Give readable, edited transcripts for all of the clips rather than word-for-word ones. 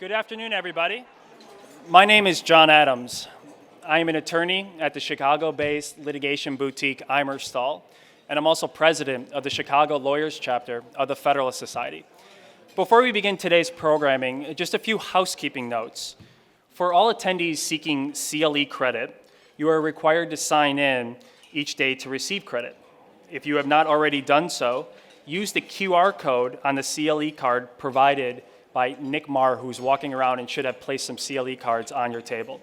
Good afternoon, everybody. My name is John Adams. I am an attorney at the Chicago-based litigation boutique Imerstall, and I'm also president of the Chicago Lawyers Chapter of the Federalist Society. Before we begin today's programming, just a few housekeeping notes. For all attendees seeking CLE credit, you are required to sign in each day to receive credit. If you have not already done so, use the QR code on the CLE card provided by Nick Marr, who's walking around and should have placed some CLE cards on your table.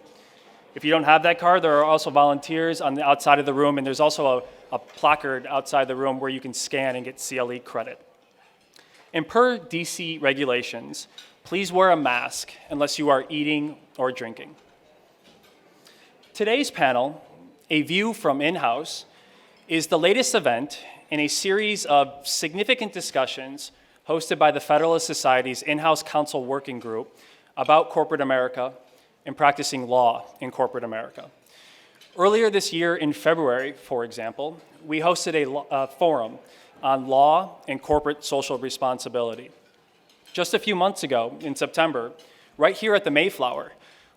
If you don't have that card, there are also volunteers on the outside of the room, and there's also a placard outside the room where you can scan and get CLE credit. And per DC regulations, please wear a mask unless you are eating or drinking. Today's panel, A View from In-House, is the latest event in a series of significant discussions hosted by the Federalist Society's in-house counsel working group about corporate America and practicing law in corporate America. Earlier this year in February, for example, we hosted a forum on law and corporate social responsibility. Just a few months ago, in September, right here at the Mayflower,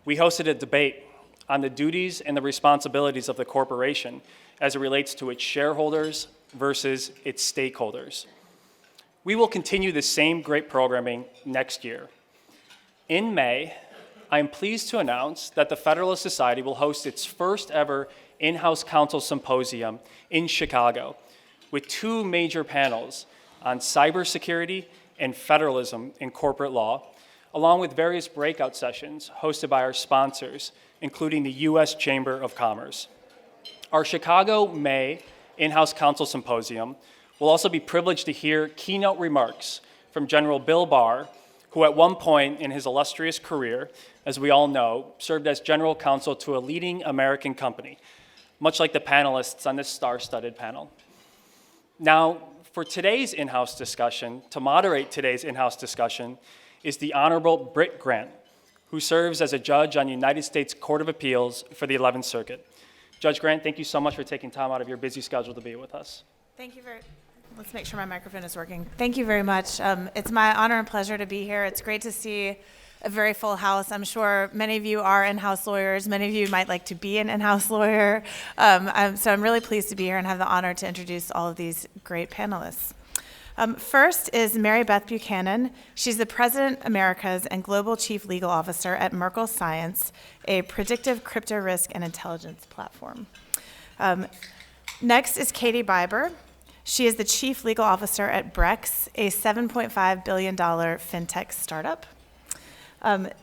we hosted a debate on the duties and the responsibilities of the corporation as it relates to its shareholders versus its stakeholders. We will continue the same great programming next year. In May, I am pleased to announce that the Federalist Society will host its first ever in-house counsel symposium in Chicago with two major panels on cybersecurity and federalism in corporate law, along with various breakout sessions hosted by our sponsors, including the U.S. Chamber of Commerce. Our Chicago May in-house counsel symposium will also be privileged to hear keynote remarks from General Bill Barr, who at one point in his illustrious career, as we all know, served as general counsel to a leading American company, much like the panelists on this star-studded panel. Now, for today's in-house discussion, to moderate today's in-house discussion, is the Honorable Britt Grant, who serves as a judge on the United States Court of Appeals for the 11th Circuit. Judge Grant, thank you so much for taking time out of your busy schedule to be with us. Thank you very. Let's make sure my microphone is working. Thank you very much. It's my honor and pleasure to be here. It's great to see a very full house. I'm sure many of you are in-house lawyers. Many of you might like to be an in-house lawyer. So I'm really pleased to be here and have the honor to introduce all of these great panelists. First is Mary Beth Buchanan. She's the President Americas and Global Chief Legal Officer at Merkle Science, a predictive crypto risk and intelligence platform. Next is Katie Biber. She is the Chief Legal Officer at Brex, a $7.5 billion fintech startup.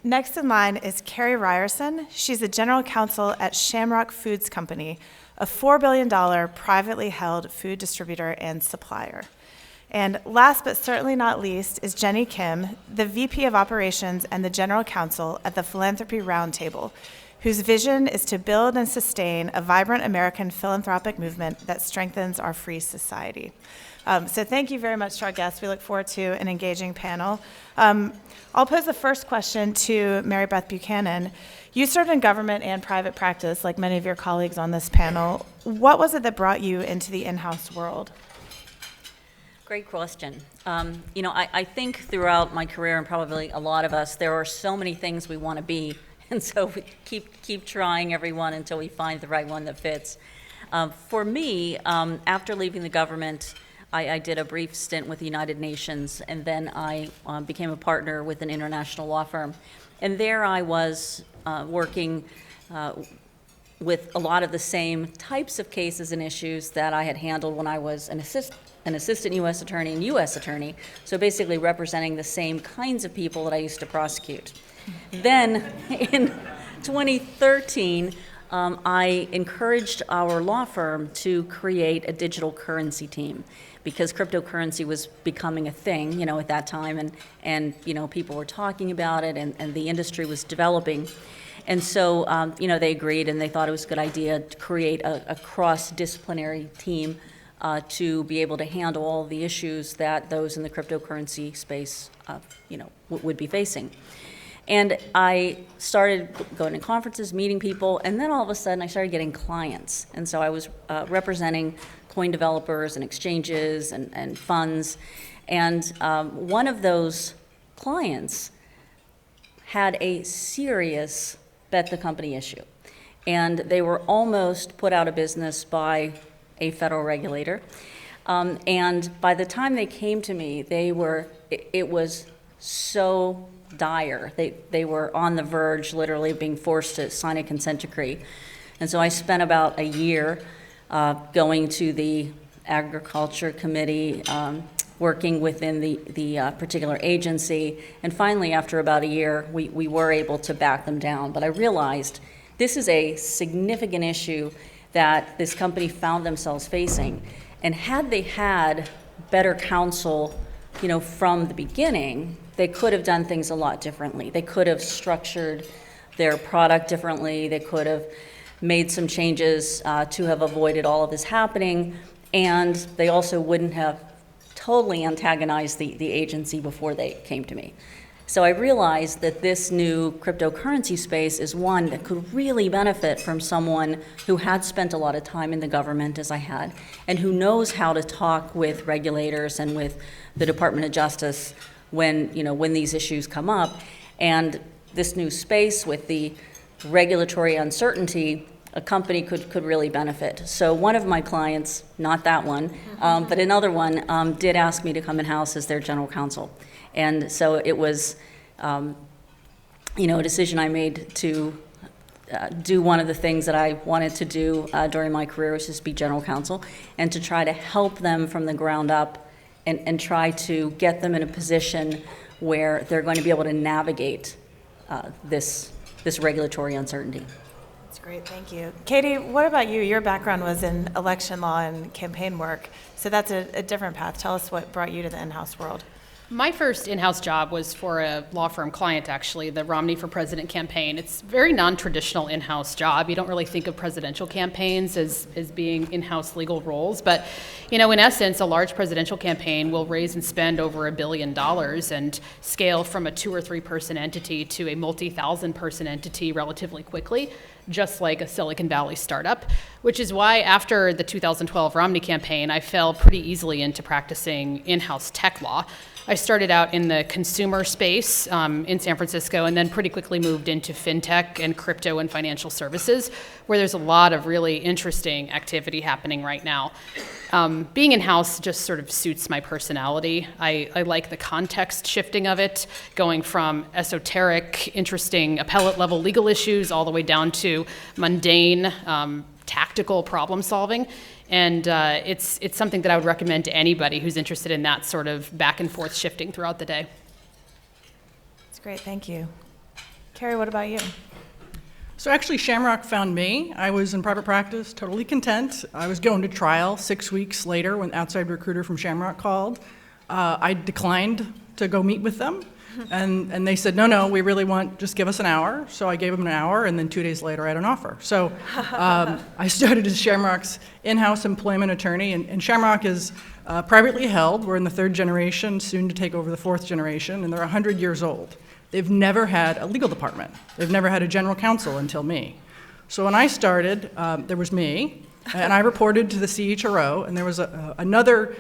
Next in line is Carrie Ryerson. She's the General Counsel at Shamrock Foods Company, a $4 billion privately held food distributor and supplier. And last but certainly not least is Jenny Kim, the VP of Operations and the General Counsel at the Philanthropy Roundtable, whose vision is to build and sustain a vibrant American philanthropic movement that strengthens our free society. So thank you very much to our guests. We look forward to an engaging panel. I'll pose the first question to Mary Beth Buchanan. You served in government and private practice, like many of your colleagues on this panel. What was it that brought you into the in-house world? Great question. I think throughout my career, and probably a lot of us, there are so many things we want to be, and so we keep trying every one until we find the right one that fits. For me, after leaving the government, I did a brief stint with the United Nations, and then I became a partner with an international law firm. And there I was working with a lot of the same types of cases and issues that I had handled when I was an assistant U.S. attorney and U.S. attorney, so basically representing the same kinds of people that I used to prosecute. Then in 2013, I encouraged our law firm to create a digital currency team because cryptocurrency was becoming a thing, at that time, and people were talking about it, and the industry was developing. And so, they agreed, and they thought it was a good idea to create a cross-disciplinary team to be able to handle all the issues that those in the cryptocurrency space, would be facing. And I started going to conferences, meeting people, and then all of a sudden I started getting clients. And so I was representing coin developers and exchanges and funds. And one of those clients had a serious bet the company issue. And they were almost put out of business by a federal regulator. And by the time they came to me, it was so dire. They were on the verge, literally, of being forced to sign a consent decree. And so I spent about a year going to the Agriculture Committee, working within the particular agency. And finally, after about a year, we were able to back them down. But I realized this is a significant issue that this company found themselves facing. And had they had better counsel, from the beginning, they could have done things a lot differently. They could have structured their product differently. They could have made some changes to have avoided all of this happening. And they also wouldn't have totally antagonized the agency before they came to me. So I realized that this new cryptocurrency space is one that could really benefit from someone who had spent a lot of time in the government, as I had, and who knows how to talk with regulators and with the Department of Justice when these issues come up. And this new space with the regulatory uncertainty, a company could really benefit. So one of my clients, not that one, but another one, did ask me to come in-house as their general counsel. And so it was, a decision I made to do one of the things that I wanted to do during my career, which is be general counsel, and to try to help them from the ground up and try to get them in a position where they're going to be able to navigate this regulatory uncertainty. That's great, thank you. Katie, what about you? Your background was in election law and campaign work, so that's a different path. Tell us what brought you to the in-house world. My first in-house job was for a law firm client, actually, the Romney for President campaign. It's a very non-traditional in-house job. You don't really think of presidential campaigns as being in-house legal roles. But, in essence, a large presidential campaign will raise and spend over $1 billion and scale from a 2 or 3 person entity to a multi-thousand person entity relatively quickly, just like a Silicon Valley startup, which is why after the 2012 Romney campaign, I fell pretty easily into practicing in-house tech law. I started out in the consumer space in San Francisco and then pretty quickly moved into fintech and crypto and financial services, where there's a lot of really interesting activity happening right now. Being in-house just sort of suits my personality. I like the context shifting of it, going from esoteric, interesting appellate level legal issues all the way down to mundane, tactical problem solving. And it's something that I would recommend to anybody who's interested in that sort of back and forth shifting throughout the day. That's great, thank you. Carrie, what about you? So actually, Shamrock found me. I was in private practice, totally content. I was going to trial 6 weeks later when an outside recruiter from Shamrock called. I declined to go meet with them. And they said, no, we really want, just give us an hour. So I gave them an hour, and then 2 days later I had an offer. So I started as Shamrock's in-house employment attorney, and Shamrock is privately held. We're in the 3rd generation, soon to take over the 4th generation, and they're 100 years old. They've never had a legal department. They've never had a general counsel until me. So when I started, there was me, and I reported to the CHRO, and there was another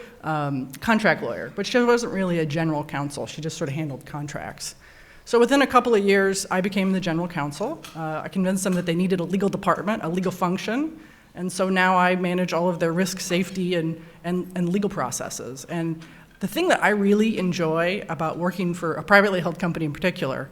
contract lawyer, but she wasn't really a general counsel. She just sort of handled contracts. So within a couple of years, I became the general counsel. I convinced them that they needed a legal department, a legal function, and so now I manage all of their risk, safety, and legal processes. And the thing that I really enjoy about working for a privately held company in particular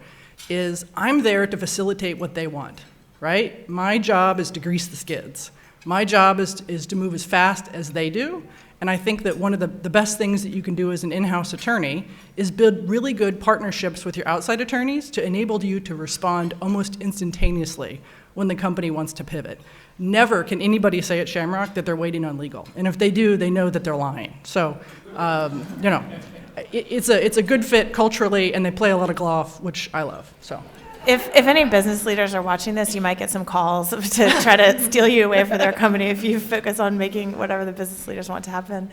is I'm there to facilitate what they want, right? My job is to grease the skids. My job is to move as fast as they do, and I think that one of the best things that you can do as an in-house attorney is build really good partnerships with your outside attorneys to enable you to respond almost instantaneously when the company wants to pivot. Never can anybody say at Shamrock that they're waiting on legal, and if they do, they know that they're lying. So, it's a good fit culturally, and they play a lot of golf, which I love, so. If any business leaders are watching this, you might get some calls to try to steal you away from their company if you focus on making whatever the business leaders want to happen.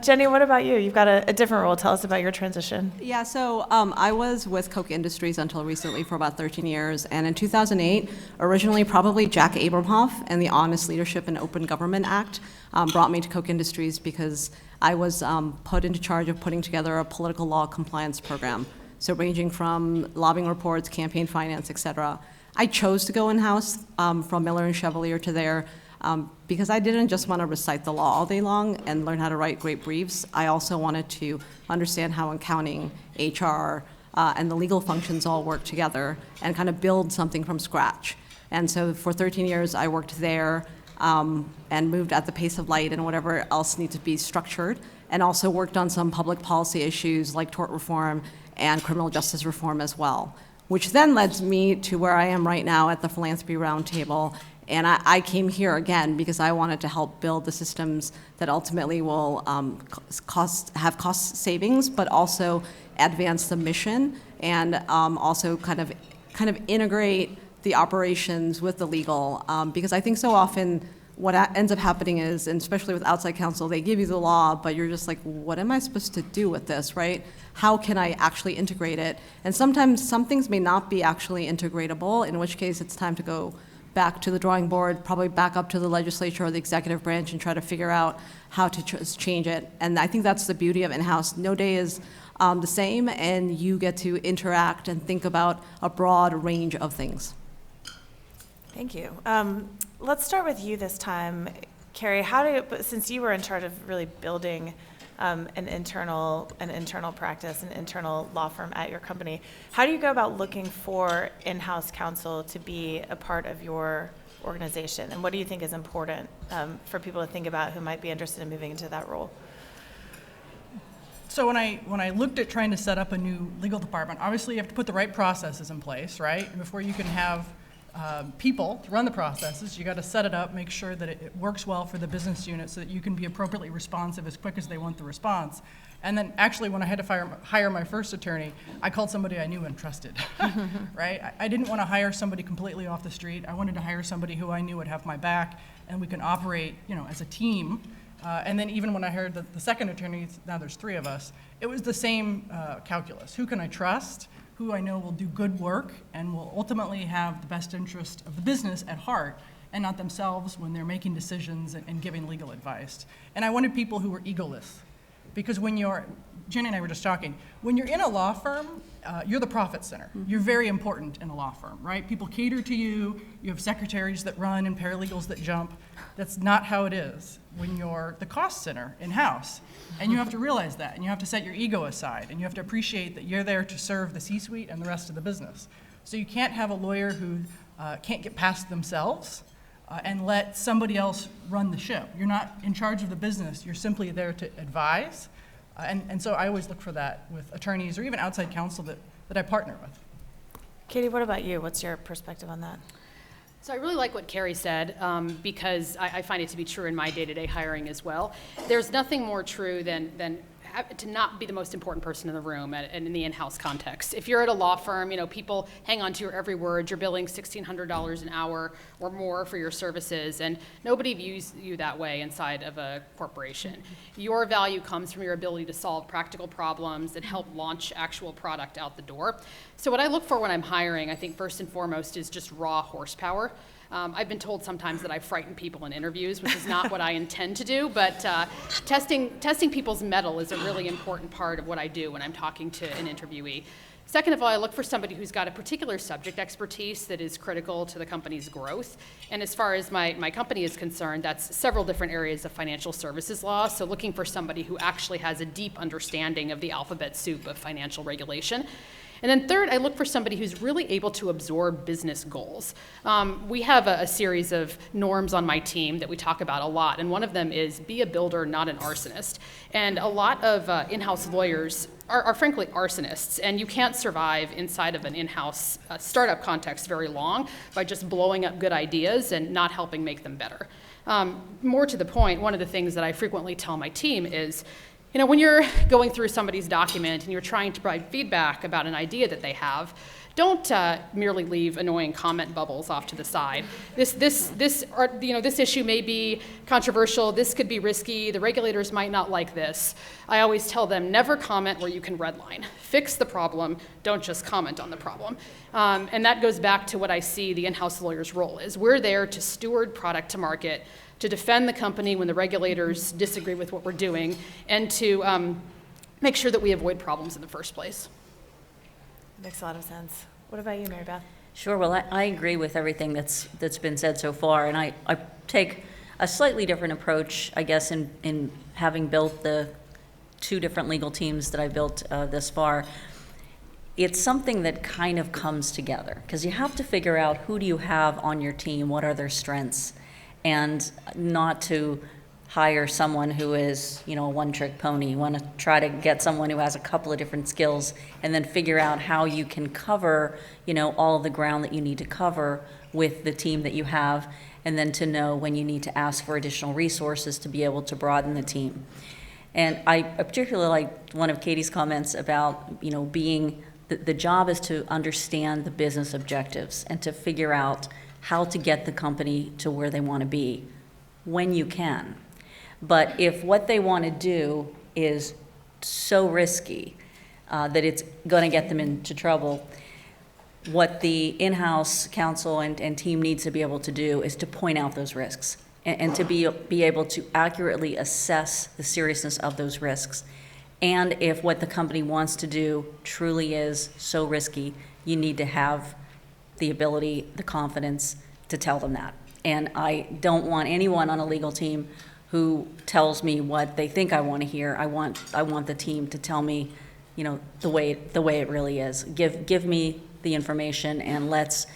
Jenny, what about you? You've got a different role. Tell us about your transition. Yeah, so I was with Coke Industries until recently for about 13 years. And in 2008, originally probably Jack Abramoff and the Honest Leadership and Open Government Act brought me to Coke Industries because I was put into charge of putting together a political law compliance program. So ranging from lobbying reports, campaign finance, et cetera. I chose to go in-house from Miller and Chevalier to there because I didn't just want to recite the law all day long and learn how to write great briefs. I also wanted to understand how accounting, HR, and the legal functions all work together and kind of build something from scratch. And so for 13 years, I worked there and moved at the pace of light and whatever else needs to be structured, and also worked on some public policy issues like tort reform and criminal justice reform as well, which then led me to where I am right now at the Philanthropy Roundtable. And I came here again because I wanted to help build the systems that ultimately will have cost savings, but also advance the mission and also kind of integrate the operations with the legal. Because I think so often what ends up happening is, and especially with outside counsel, they give you the law, but you're just like, what am I supposed to do with this, right? How can I actually integrate it? And sometimes some things may not be actually integratable, in which case it's time to go back to the drawing board, probably back up to the legislature or the executive branch and try to figure out how to change it. And I think that's the beauty of in-house. No day is the same, and you get to interact and think about a broad range of things. Thank you. Let's start with you this time, Carrie. Since you were in charge of really building an internal practice, an internal law firm at your company, how do you go about looking for in-house counsel to be a part of your organization? And what do you think is important for people to think about who might be interested in moving into that role? So when I looked at trying to set up a new legal department, obviously you have to put the right processes in place, right? And before you can have people to run the processes, you got to set it up, make sure that it works well for the business unit so that you can be appropriately responsive as quick as they want the response. And then actually when I had to hire my first attorney, I called somebody I knew and trusted, right? I didn't want to hire somebody completely off the street. I wanted to hire somebody who I knew would have my back and we can operate, as a team. And then even when I hired the second attorney, now there's 3 of us, it was the same calculus. Who can I trust? Who I know will do good work and will ultimately have the best interest of the business at heart and not themselves when they're making decisions and giving legal advice. And I wanted people who were egoless. Because Jen and I were just talking, when you're in a law firm, you're the profit center. Mm-hmm. You're very important in a law firm, right? People cater to you. You have secretaries that run and paralegals that jump. That's not how it is when you're the cost center in-house. And you have to realize that, and you have to set your ego aside, and you have to appreciate that you're there to serve the C-suite and the rest of the business. So you can't have a lawyer who can't get past themselves and let somebody else run the ship. You're not in charge of the business. You're simply there to advise. And so I always look for that with attorneys or even outside counsel that I partner with. Katie, what about you? What's your perspective on that? So I really like what Carrie said because I find it to be true in my day-to-day hiring as well. There's nothing more true than to not be the most important person in the room and in the in-house context. If you're at a law firm, people hang on to your every word. You're billing $1,600 an hour or more for your services, and nobody views you that way inside of a corporation. Your value comes from your ability to solve practical problems and help launch actual product out the door. So what I look for when I'm hiring, I think first and foremost, is just raw horsepower. I've been told sometimes that I frighten people in interviews, which is not what I intend to do, but testing people's mettle is a really important part of what I do when I'm talking to an interviewee. Second of all, I look for somebody who's got a particular subject expertise that is critical to the company's growth. And as far as my company is concerned, that's several different areas of financial services law, so looking for somebody who actually has a deep understanding of the alphabet soup of financial regulation. And then third, I look for somebody who's really able to absorb business goals. We have a series of norms on my team that we talk about a lot, and one of them is be a builder, not an arsonist. And a lot of in-house lawyers are frankly arsonists, and you can't survive inside of an in-house startup context very long by just blowing up good ideas and not helping make them better. More to the point, one of the things that I frequently tell my team is, when you're going through somebody's document and you're trying to provide feedback about an idea that they have, don't merely leave annoying comment bubbles off to the side. This issue may be controversial. This could be risky. The regulators might not like this. I always tell them, never comment where you can redline. Fix the problem. Don't just comment on the problem. And that goes back to what I see the in-house lawyer's role is. We're there to steward product to market, to defend the company when the regulators disagree with what we're doing, and to make sure that we avoid problems in the first place. Makes a lot of sense. What about you, Mary Beth? Sure. Well, I agree with everything that's been said so far, and I take a slightly different approach, I guess, in having built the 2 different legal teams that I built this far. It's something that kind of comes together, because you have to figure out who do you have on your team, what are their strengths, and not to hire someone who is, a one-trick pony. You want to try to get someone who has a couple of different skills and then figure out how you can cover, all of the ground that you need to cover with the team that you have, and then to know when you need to ask for additional resources to be able to broaden the team. And I particularly like one of Katie's comments about, being, the job is to understand the business objectives and to figure out how to get the company to where they want to be when you can. But if what they want to do is so risky that it's going to get them into trouble, what the in-house counsel and team needs to be able to do is to point out those risks and to be able to accurately assess the seriousness of those risks. And if what the company wants to do truly is so risky, you need to have the ability, the confidence to tell them that. And I don't want anyone on a legal team who tells me what they think I want to hear. I want the team to tell me, the way it really is. Give me the information, and let's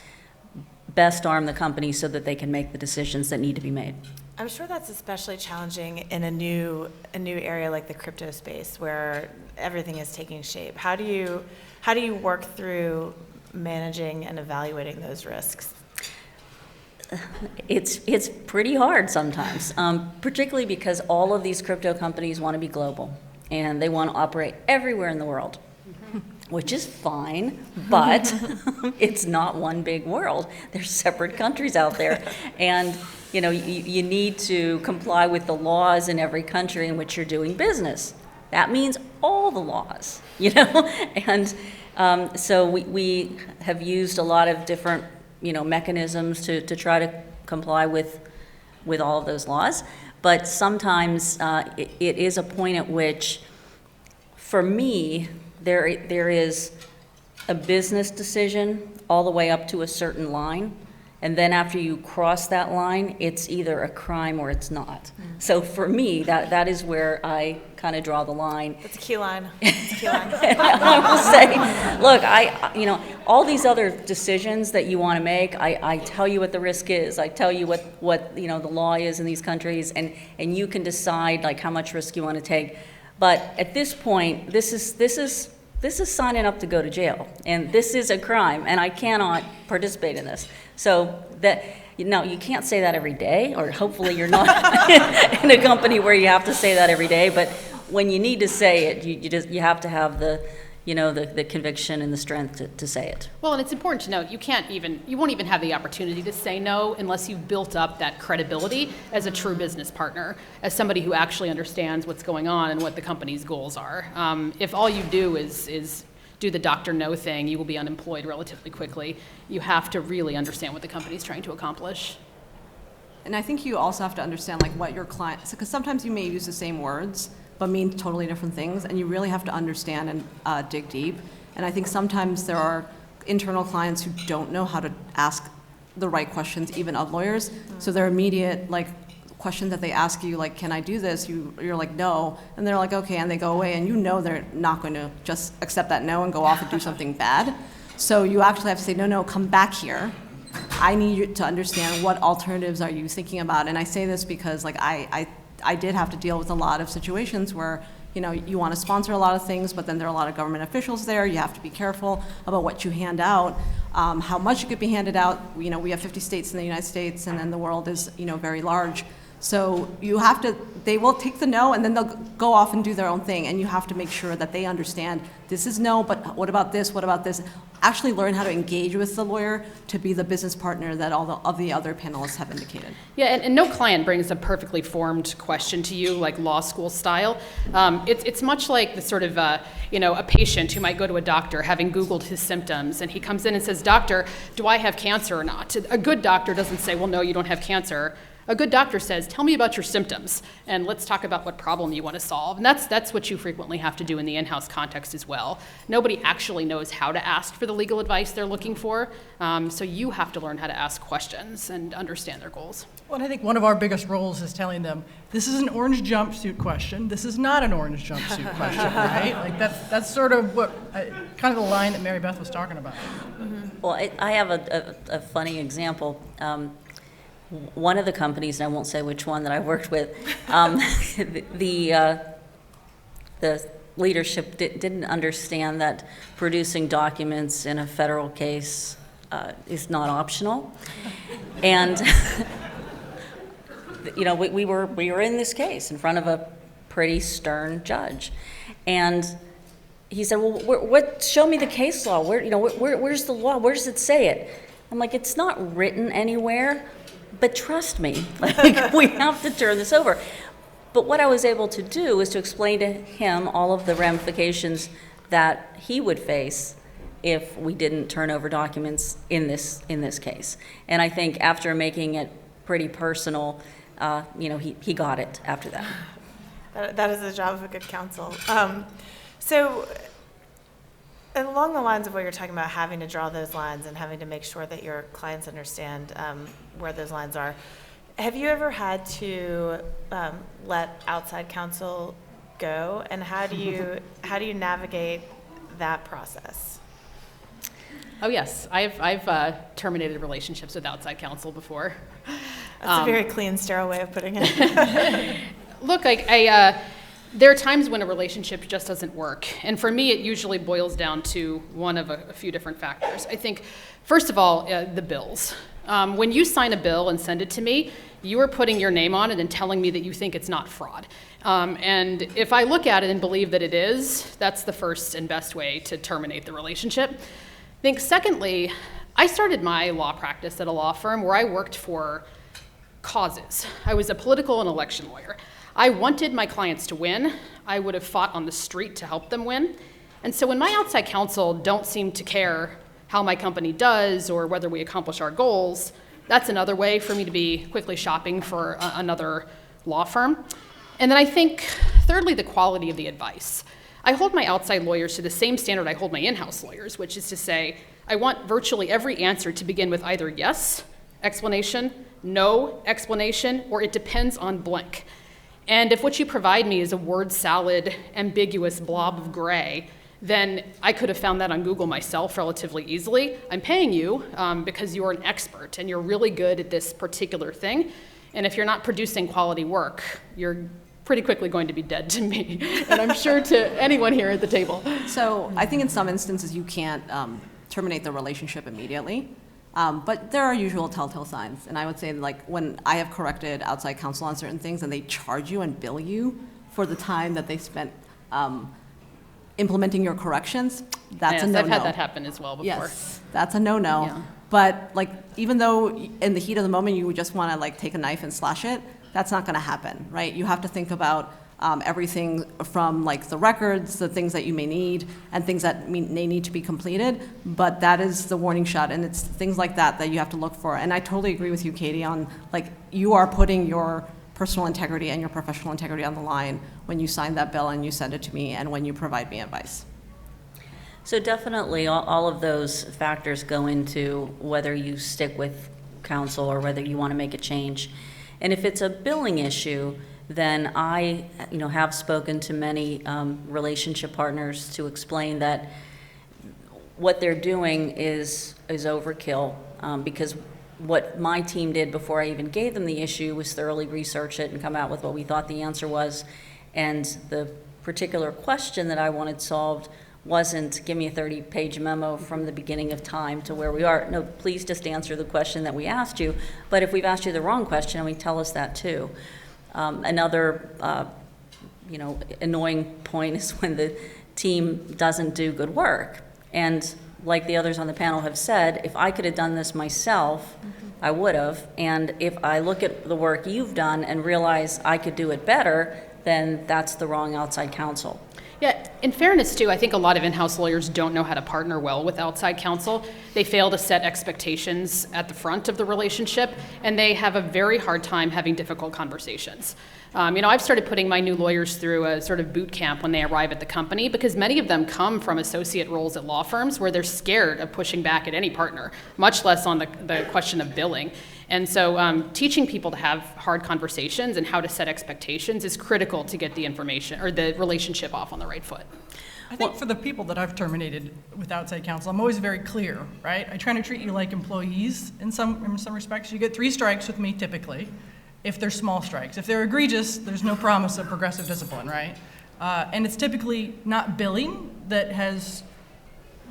best arm the company so that they can make the decisions that need to be made. I'm sure that's especially challenging in a new area like the crypto space where everything is taking shape. How do you work through managing and evaluating those risks? It's pretty hard sometimes, particularly because all of these crypto companies want to be global and they want to operate everywhere in the world, which is fine, but it's not one big world. There's separate countries out there, and you need to comply with the laws in every country in which you're doing business. That means all the laws, and so we have used a lot of different mechanisms to try to comply with all of those laws. But sometimes it is a point at which, for me, there is a business decision all the way up to a certain line. And then after you cross that line, it's either a crime or it's not. So for me, that is where I kind of draw the line. That's a key line. That's a key line. I will say, look, all these other decisions that you want to make, I tell you what the risk is. I tell you what the law is in these countries, and you can decide like how much risk you want to take. But at this point, this is signing up to go to jail, and this is a crime, and I cannot participate in this. So that, you can't say that every day, or hopefully you're not in a company where you have to say that every day, but when you need to say it, you have to have the conviction and the strength to say it. Well, and it's important to note, you won't even have the opportunity to say no unless you've built up that credibility as a true business partner, as somebody who actually understands what's going on and what the company's goals are. If all you do is do the doctor no thing, you will be unemployed relatively quickly. You have to really understand what the company's trying to accomplish. And I think you also have to understand like what your clients, because sometimes you may use the same words, but mean totally different things, and you really have to understand and dig deep. And I think sometimes there are internal clients who don't know how to ask the right questions, even of lawyers. So their immediate question that they ask you, like, can I do this? You're like, no, and they're like, okay, and they go away, and they're not going to just accept that no and go off and do something bad. So you actually have to say, no, come back here. I need you to understand what alternatives are you thinking about. And I say this because I did have to deal with a lot of situations where, you want to sponsor a lot of things, but then there are a lot of government officials there. You have to be careful about what you hand out, how much you could be handed out. We have 50 states in the United States, and then the world is, very large. So they will take the no, and then they'll go off and do their own thing, and you have to make sure that they understand this is no, but what about this, what about this? Actually learn how to engage with the lawyer to be the business partner that all of the other panelists have indicated. Yeah, and no client brings a perfectly formed question to you, like law school style. It's much like the sort of, a patient who might go to a doctor having Googled his symptoms, and he comes in and says, doctor, do I have cancer or not? A good doctor doesn't say, well, no, you don't have cancer. A good doctor says, tell me about your symptoms, and let's talk about what problem you want to solve. And that's what you frequently have to do in the in-house context as well. Nobody actually knows how to ask for the legal advice they're looking for, so you have to learn how to ask questions and understand their goals. Well, and I think one of our biggest roles is telling them, this is an orange jumpsuit question, this is not an orange jumpsuit question, right? Like that's sort of what, kind of the line that Mary Beth was talking about. Well, I have a funny example. One of the companies, and I won't say which one that I worked with, the leadership didn't understand that producing documents in a federal case is not optional. And you know, we were in this case in front of a pretty stern judge, and he said, "Well, show me the case law. Where's the law? Where does it say it?" I'm like, "It's not written anywhere, but trust me, like, we have to turn this over." But what I was able to do was to explain to him all of the ramifications that he would face if we didn't turn over documents in this case. And I think after making it pretty personal, he got it after that. That is the job of a good counsel. So along the lines of what you're talking about, having to draw those lines and having to make sure that your clients understand where those lines are, have you ever had to let outside counsel go, and how do you navigate that process? Oh yes, I've terminated relationships with outside counsel before. That's a very clean, sterile way of putting it. Look, there are times when a relationship just doesn't work. And for me, it usually boils down to one of a few different factors. I think, first of all, the bills. When you sign a bill and send it to me, you are putting your name on it and telling me that you think it's not fraud. And if I look at it and believe that it is, that's the first and best way to terminate the relationship. I think, secondly, I started my law practice at a law firm where I worked for causes. I was a political and election lawyer. I wanted my clients to win. I would have fought on the street to help them win. And so when my outside counsel don't seem to care how my company does or whether we accomplish our goals, that's another way for me to be quickly shopping for another law firm. And then I think, thirdly, the quality of the advice. I hold my outside lawyers to the same standard I hold my in-house lawyers, which is to say, I want virtually every answer to begin with either yes, explanation, no, explanation, or it depends on blank. And if what you provide me is a word salad, ambiguous blob of gray, then I could have found that on Google myself relatively easily. I'm paying you because you're an expert and you're really good at this particular thing. And if you're not producing quality work, you're pretty quickly going to be dead to me, and I'm sure to anyone here at the table. So I think in some instances you can't terminate the relationship immediately. But there are usual telltale signs, and I would say, like, when I have corrected outside counsel on certain things and they charge you and bill you for the time that they spent implementing your corrections, that's a no-no. I've had that happen as well before. Yes, that's a no-no. Yeah. But, like, even though in the heat of the moment you would just want to, like, take a knife and slash it, that's not going to happen, right? You have to think about everything from, like, the records, the things that you may need, and things that may need to be completed. But that is the warning shot, and it's things like that that you have to look for. And I totally agree with you, Katie, on, like, you are putting your personal integrity and your professional integrity on the line when you sign that bill and you send it to me and when you provide me advice. So definitely all of those factors go into whether you stick with counsel or whether you want to make a change. And if it's a billing issue, then I have spoken to many relationship partners to explain that what they're doing is overkill, because what my team did before I even gave them the issue was thoroughly research it and come out with what we thought the answer was. And the particular question that I wanted solved wasn't, give me a 30-page memo from the beginning of time to where we are. No, please just answer the question that we asked you. But if we've asked you the wrong question, we tell us that too. Another annoying point is when the team doesn't do good work. And like the others on the panel have said, if I could have done this myself, I would have. And if I look at the work you've done and realize I could do it better, then that's the wrong outside counsel. Yeah, in fairness too, I think a lot of in-house lawyers don't know how to partner well with outside counsel. They fail to set expectations at the front of the relationship, and they have a very hard time having difficult conversations. I've started putting my new lawyers through a sort of boot camp when they arrive at the company, because many of them come from associate roles at law firms where they're scared of pushing back at any partner, much less on the question of billing. And so teaching people to have hard conversations and how to set expectations is critical to get the information or the relationship off on the right foot. I think for the people that I've terminated with outside counsel, I'm always very clear, right? I try to treat you like employees in some respects. You get 3 strikes with me typically, if they're small strikes. If they're egregious, there's no promise of progressive discipline, right? And it's typically not billing that has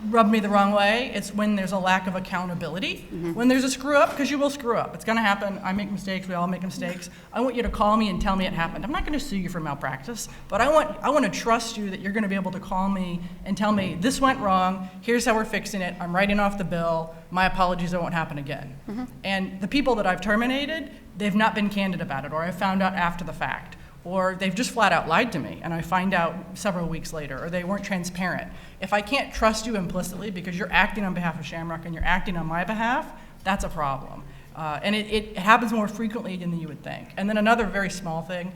rubbed me the wrong way. It's when there's a lack of accountability. When there's a screw up, because you will screw up. It's going to happen. I make mistakes. We all make mistakes. I want you to call me and tell me it happened. I'm not going to sue you for malpractice, but I want to trust you that you're going to be able to call me and tell me this went wrong. Here's how we're fixing it. I'm writing off the bill. My apologies. It won't happen again. And the people that I've terminated, they've not been candid about it, or I found out after the fact. Or they've just flat out lied to me and I find out several weeks later, or they weren't transparent. If I can't trust you implicitly because you're acting on behalf of Shamrock and you're acting on my behalf, that's a problem. And it happens more frequently than you would think. And then another very small thing,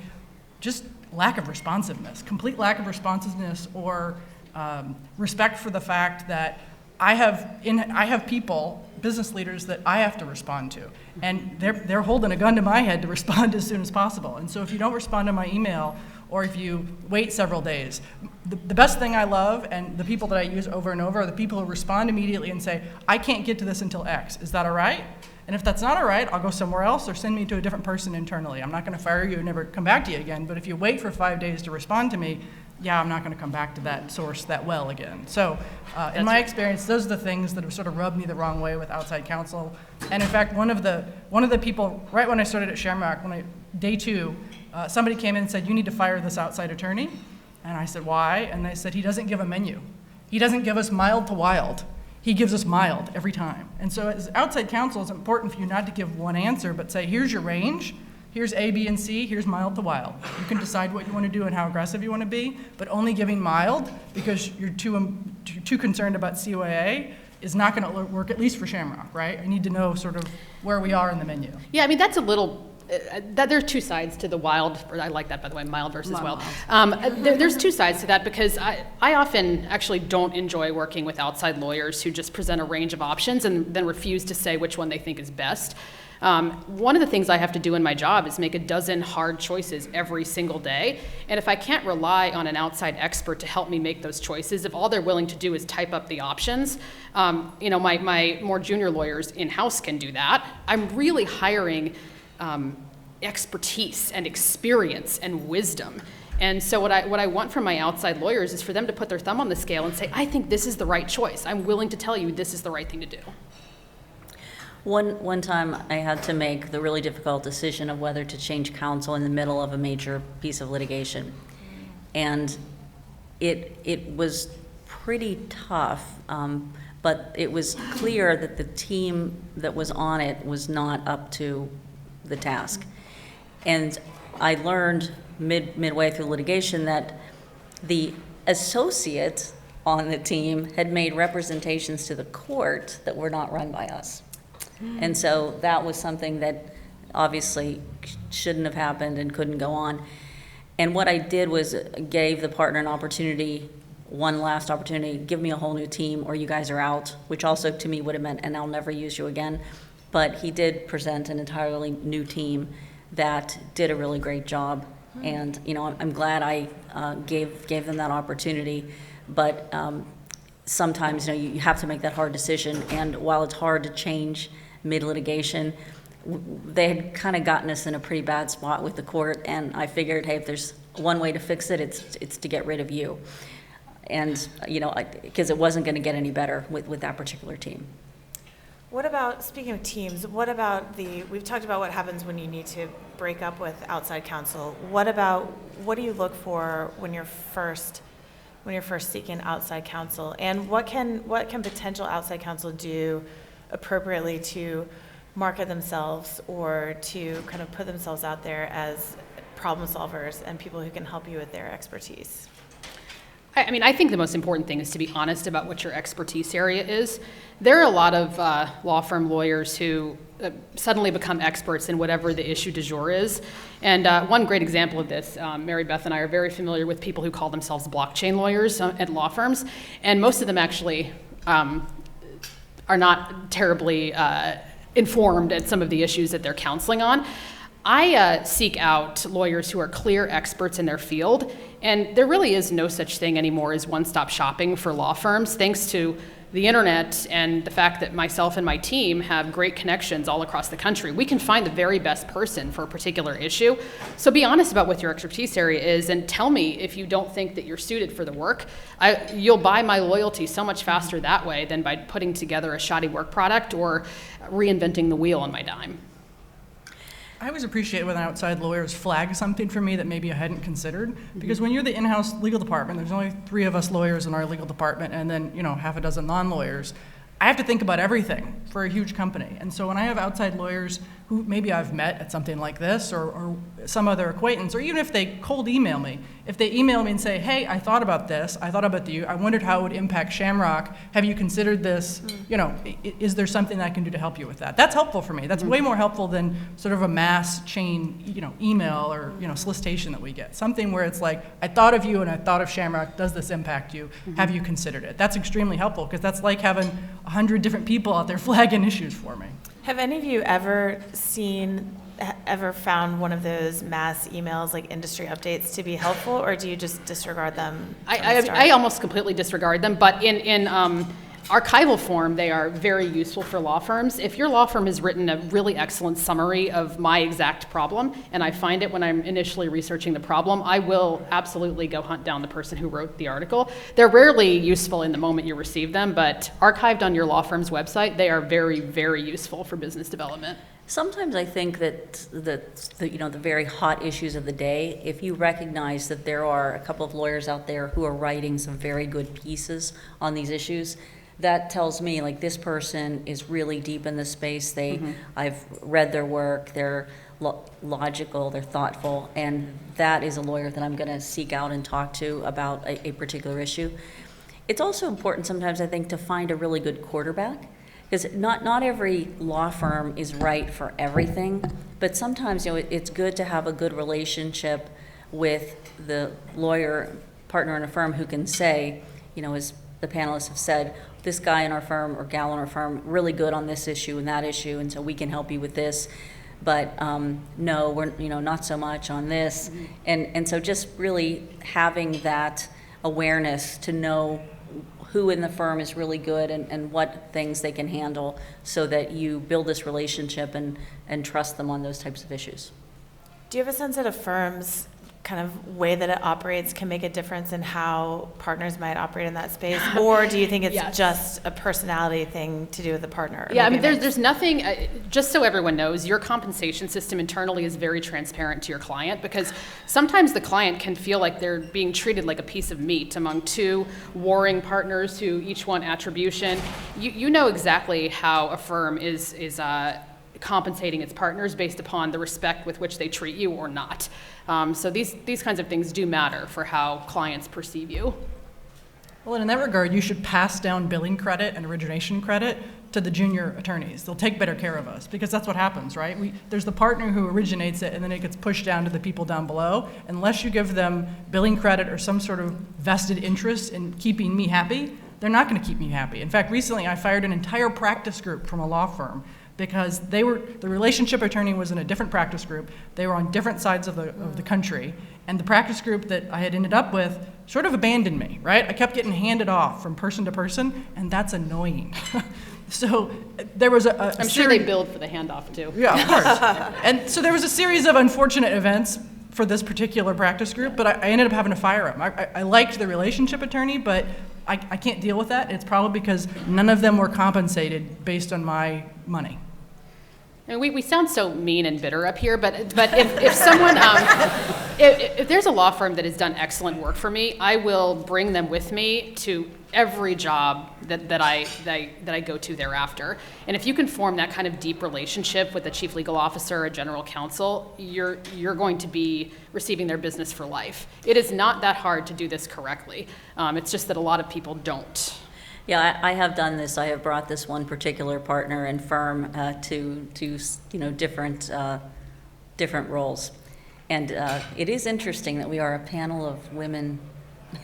just lack of responsiveness, complete lack of responsiveness, or respect for the fact that I have people, business leaders, that I have to respond to, and they're holding a gun to my head to respond as soon as possible. And so if you don't respond to my email, or if you wait several days, the best thing I love, and the people that I use over and over, are the people who respond immediately and say, I can't get to this until X. Is that all right? And if that's not all right, I'll go somewhere else or send me to a different person internally. I'm not going to fire you and never come back to you again. But if you wait for 5 days to respond to me, yeah, I'm not going to come back to that source that well again. So in my experience, those are the things that have sort of rubbed me the wrong way with outside counsel. And in fact, one of the people, right when I started at Shamrock, day 2, somebody came in and said, you need to fire this outside attorney. And I said, why? And they said, he doesn't give a menu. He doesn't give us mild to wild. He gives us mild every time. And so as outside counsel, it's important for you not to give one answer, but say, here's your range. Here's A, B, and C, here's mild to wild. You can decide what you want to do and how aggressive you want to be, but only giving mild because you're too concerned about COAA is not going to work, at least for Shamrock, right? I need to know sort of where we are in the menu. Yeah, I mean, that's a little, there's 2 sides to the wild, or I like that, by the way, mild versus wild. There's 2 sides to that, because I often actually don't enjoy working with outside lawyers who just present a range of options and then refuse to say which one they think is best. One of the things I have to do in my job is make a dozen hard choices every single day. And if I can't rely on an outside expert to help me make those choices, if all they're willing to do is type up the options, my more junior lawyers in-house can do that. I'm really hiring expertise and experience and wisdom. And so what I want from my outside lawyers is for them to put their thumb on the scale and say, I think this is the right choice. I'm willing to tell you this is the right thing to do. One time I had to make the really difficult decision of whether to change counsel in the middle of a major piece of litigation. And it was pretty tough, but it was clear that the team that was on it was not up to the task. And I learned midway through litigation that the associate on the team had made representations to the court that were not run by us. And so that was something that obviously shouldn't have happened and couldn't go on. And what I did was gave the partner an opportunity, one last opportunity, give me a whole new team or you guys are out, which also to me would have meant, and I'll never use you again. But he did present an entirely new team that did a really great job. And I'm glad I gave them that opportunity. But sometimes you have to make that hard decision. And while it's hard to change mid-litigation, they had kind of gotten us in a pretty bad spot with the court, and I figured, hey, if there's one way to fix it, it's to get rid of you. And, because it wasn't going to get any better with that particular team. What about, speaking of teams, we've talked about what happens when you need to break up with outside counsel. What do you look for when you're first seeking outside counsel? And what can potential outside counsel do appropriately to market themselves or to kind of put themselves out there as problem solvers and people who can help you with their expertise? I think the most important thing is to be honest about what your expertise area is. There are a lot of law firm lawyers who suddenly become experts in whatever the issue du jour is. And one great example of this, Mary Beth and I are very familiar with people who call themselves blockchain lawyers at law firms, and most of them actually are not terribly informed at some of the issues that they're counseling on. I seek out lawyers who are clear experts in their field, and there really is no such thing anymore as one-stop shopping for law firms, thanks to the internet and the fact that myself and my team have great connections all across the country. We can find the very best person for a particular issue. So be honest about what your expertise area is and tell me if you don't think that you're suited for the work. You'll buy my loyalty so much faster that way than by putting together a shoddy work product or reinventing the wheel on my dime. I always appreciate when outside lawyers flag something for me that maybe I hadn't considered, because when you're the in-house legal department, there's only 3 of us lawyers in our legal department, and then half a dozen non-lawyers. I have to think about everything for a huge company. And so when I have outside lawyers who maybe I've met at something like this or some other acquaintance, or even if they cold email me, if they email me and say, hey, I thought about this, I thought about you, I wondered how it would impact Shamrock, have you considered this, is there something I can do to help you with that? That's helpful for me. That's way more helpful than sort of a mass chain, email or, solicitation that we get. Something where it's like, I thought of you and I thought of Shamrock, does this impact you? Have you considered it? That's extremely helpful, because that's like having 100 different people out there flagging issues for me. Have any of you ever found one of those mass emails, like industry updates, to be helpful, or do you just disregard them? I almost completely disregard them, but in archival form, they are very useful for law firms. If your law firm has written a really excellent summary of my exact problem, and I find it when I'm initially researching the problem, I will absolutely go hunt down the person who wrote the article. They're rarely useful in the moment you receive them, but archived on your law firm's website, they are very, very useful for business development. Sometimes I think that the very hot issues of the day, if you recognize that there are a couple of lawyers out there who are writing some very good pieces on these issues, that tells me like this person is really deep in this space. I've read their work, they're logical, they're thoughtful, and that is a lawyer that I'm going to seek out and talk to about a particular issue. It's also important sometimes, I think, to find a really good quarterback, because not every law firm is right for everything, but sometimes it's good to have a good relationship with the lawyer partner in a firm who can say, as the panelists have said, this guy in our firm or gal in our firm, really good on this issue and that issue, and so we can help you with this. But no, we're not so much on this. And so just really having that awareness to know who in the firm is really good and what things they can handle, so that you build this relationship and trust them on those types of issues. Do you have a sense that a firm's kind of way that it operates can make a difference in how partners might operate in that space? Or do you think it's just a personality thing to do with the partner? Yeah, there's nothing, just so everyone knows, your compensation system internally is very transparent to your client, because sometimes the client can feel like they're being treated like a piece of meat among 2 warring partners who each want attribution. You know exactly how a firm is compensating its partners based upon the respect with which they treat you or not. So these kinds of things do matter for how clients perceive you. Well, in that regard, you should pass down billing credit and origination credit to the junior attorneys. They'll take better care of us, because that's what happens, right? There's the partner who originates it, and then it gets pushed down to the people down below. Unless you give them billing credit or some sort of vested interest in keeping me happy, they're not going to keep me happy. In fact, recently I fired an entire practice group from a law firm because the relationship attorney was in a different practice group. They were on different sides of the country, and the practice group that I had ended up with sort of abandoned me, right? I kept getting handed off from person to person, and that's annoying. So there was I'm sure they billed for the handoff too. Yeah, of course. And so there was a series of unfortunate events for this particular practice group, but I ended up having to fire him. I liked the relationship attorney, but I can't deal with that. It's probably because none of them were compensated based on my money. I mean, we sound so mean and bitter up here, but if someone, if there's a law firm that has done excellent work for me, I will bring them with me to every job that I go to thereafter. And if you can form that kind of deep relationship with a chief legal officer or a general counsel, you're going to be receiving their business for life. It is not that hard to do this correctly. It's just that a lot of people don't. Yeah, I have done this. I have brought this one particular partner and firm to different roles, and it is interesting that we are a panel of women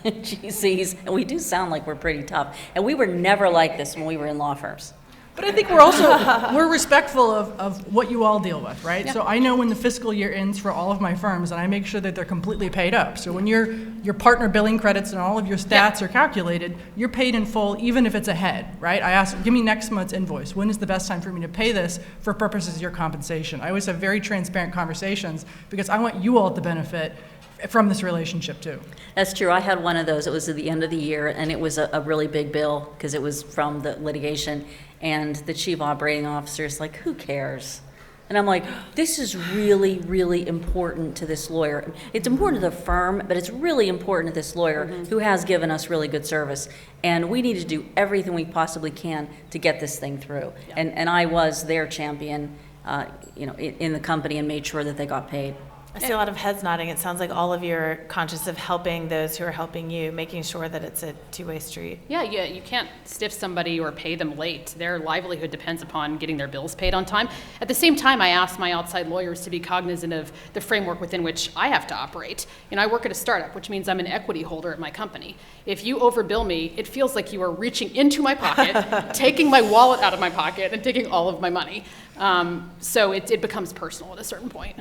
GCs, and we do sound like we're pretty tough. And we were never like this when we were in law firms. But I think we're respectful of what you all deal with, right? Yeah. So I know when the fiscal year ends for all of my firms, and I make sure that they're completely paid up. So when your partner billing credits and all of your stats are calculated, you're paid in full, even if it's ahead, right? I ask, give me next month's invoice. When is the best time for me to pay this for purposes of your compensation? I always have very transparent conversations because I want you all to benefit from this relationship too. That's true. I had one of those. It was at the end of the year, and it was a really big bill because it was from the litigation. And the chief operating officer is like, who cares? And I'm like, this is really, really important to this lawyer. It's important to the firm, but it's really important to this lawyer who has given us really good service. And we need to do everything we possibly can to get this thing through. Yeah. And I was their champion, in the company and made sure that they got paid. I see a lot of heads nodding. It sounds like all of you are conscious of helping those who are helping you, making sure that it's a two-way street. Yeah, you can't stiff somebody or pay them late. Their livelihood depends upon getting their bills paid on time. At the same time, I ask my outside lawyers to be cognizant of the framework within which I have to operate. I work at a startup, which means I'm an equity holder at my company. If you overbill me, it feels like you are reaching into my pocket, taking my wallet out of my pocket, and taking all of my money. So it becomes personal at a certain point.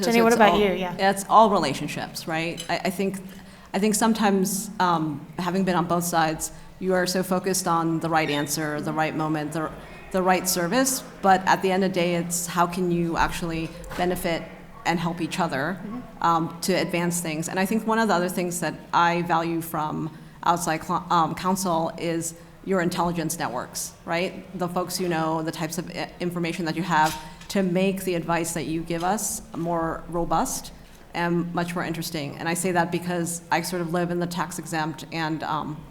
Jenny, what about you? Yeah. It's all relationships, right? I think sometimes, having been on both sides, you are so focused on the right answer, the right moment, the right service, but at the end of the day, it's how can you actually benefit and help each other to advance things. And I think one of the other things that I value from outside counsel is your intelligence networks, right? The folks you know, the types of information that you have to make the advice that you give us more robust and much more interesting. And I say that because I sort of live in the tax-exempt and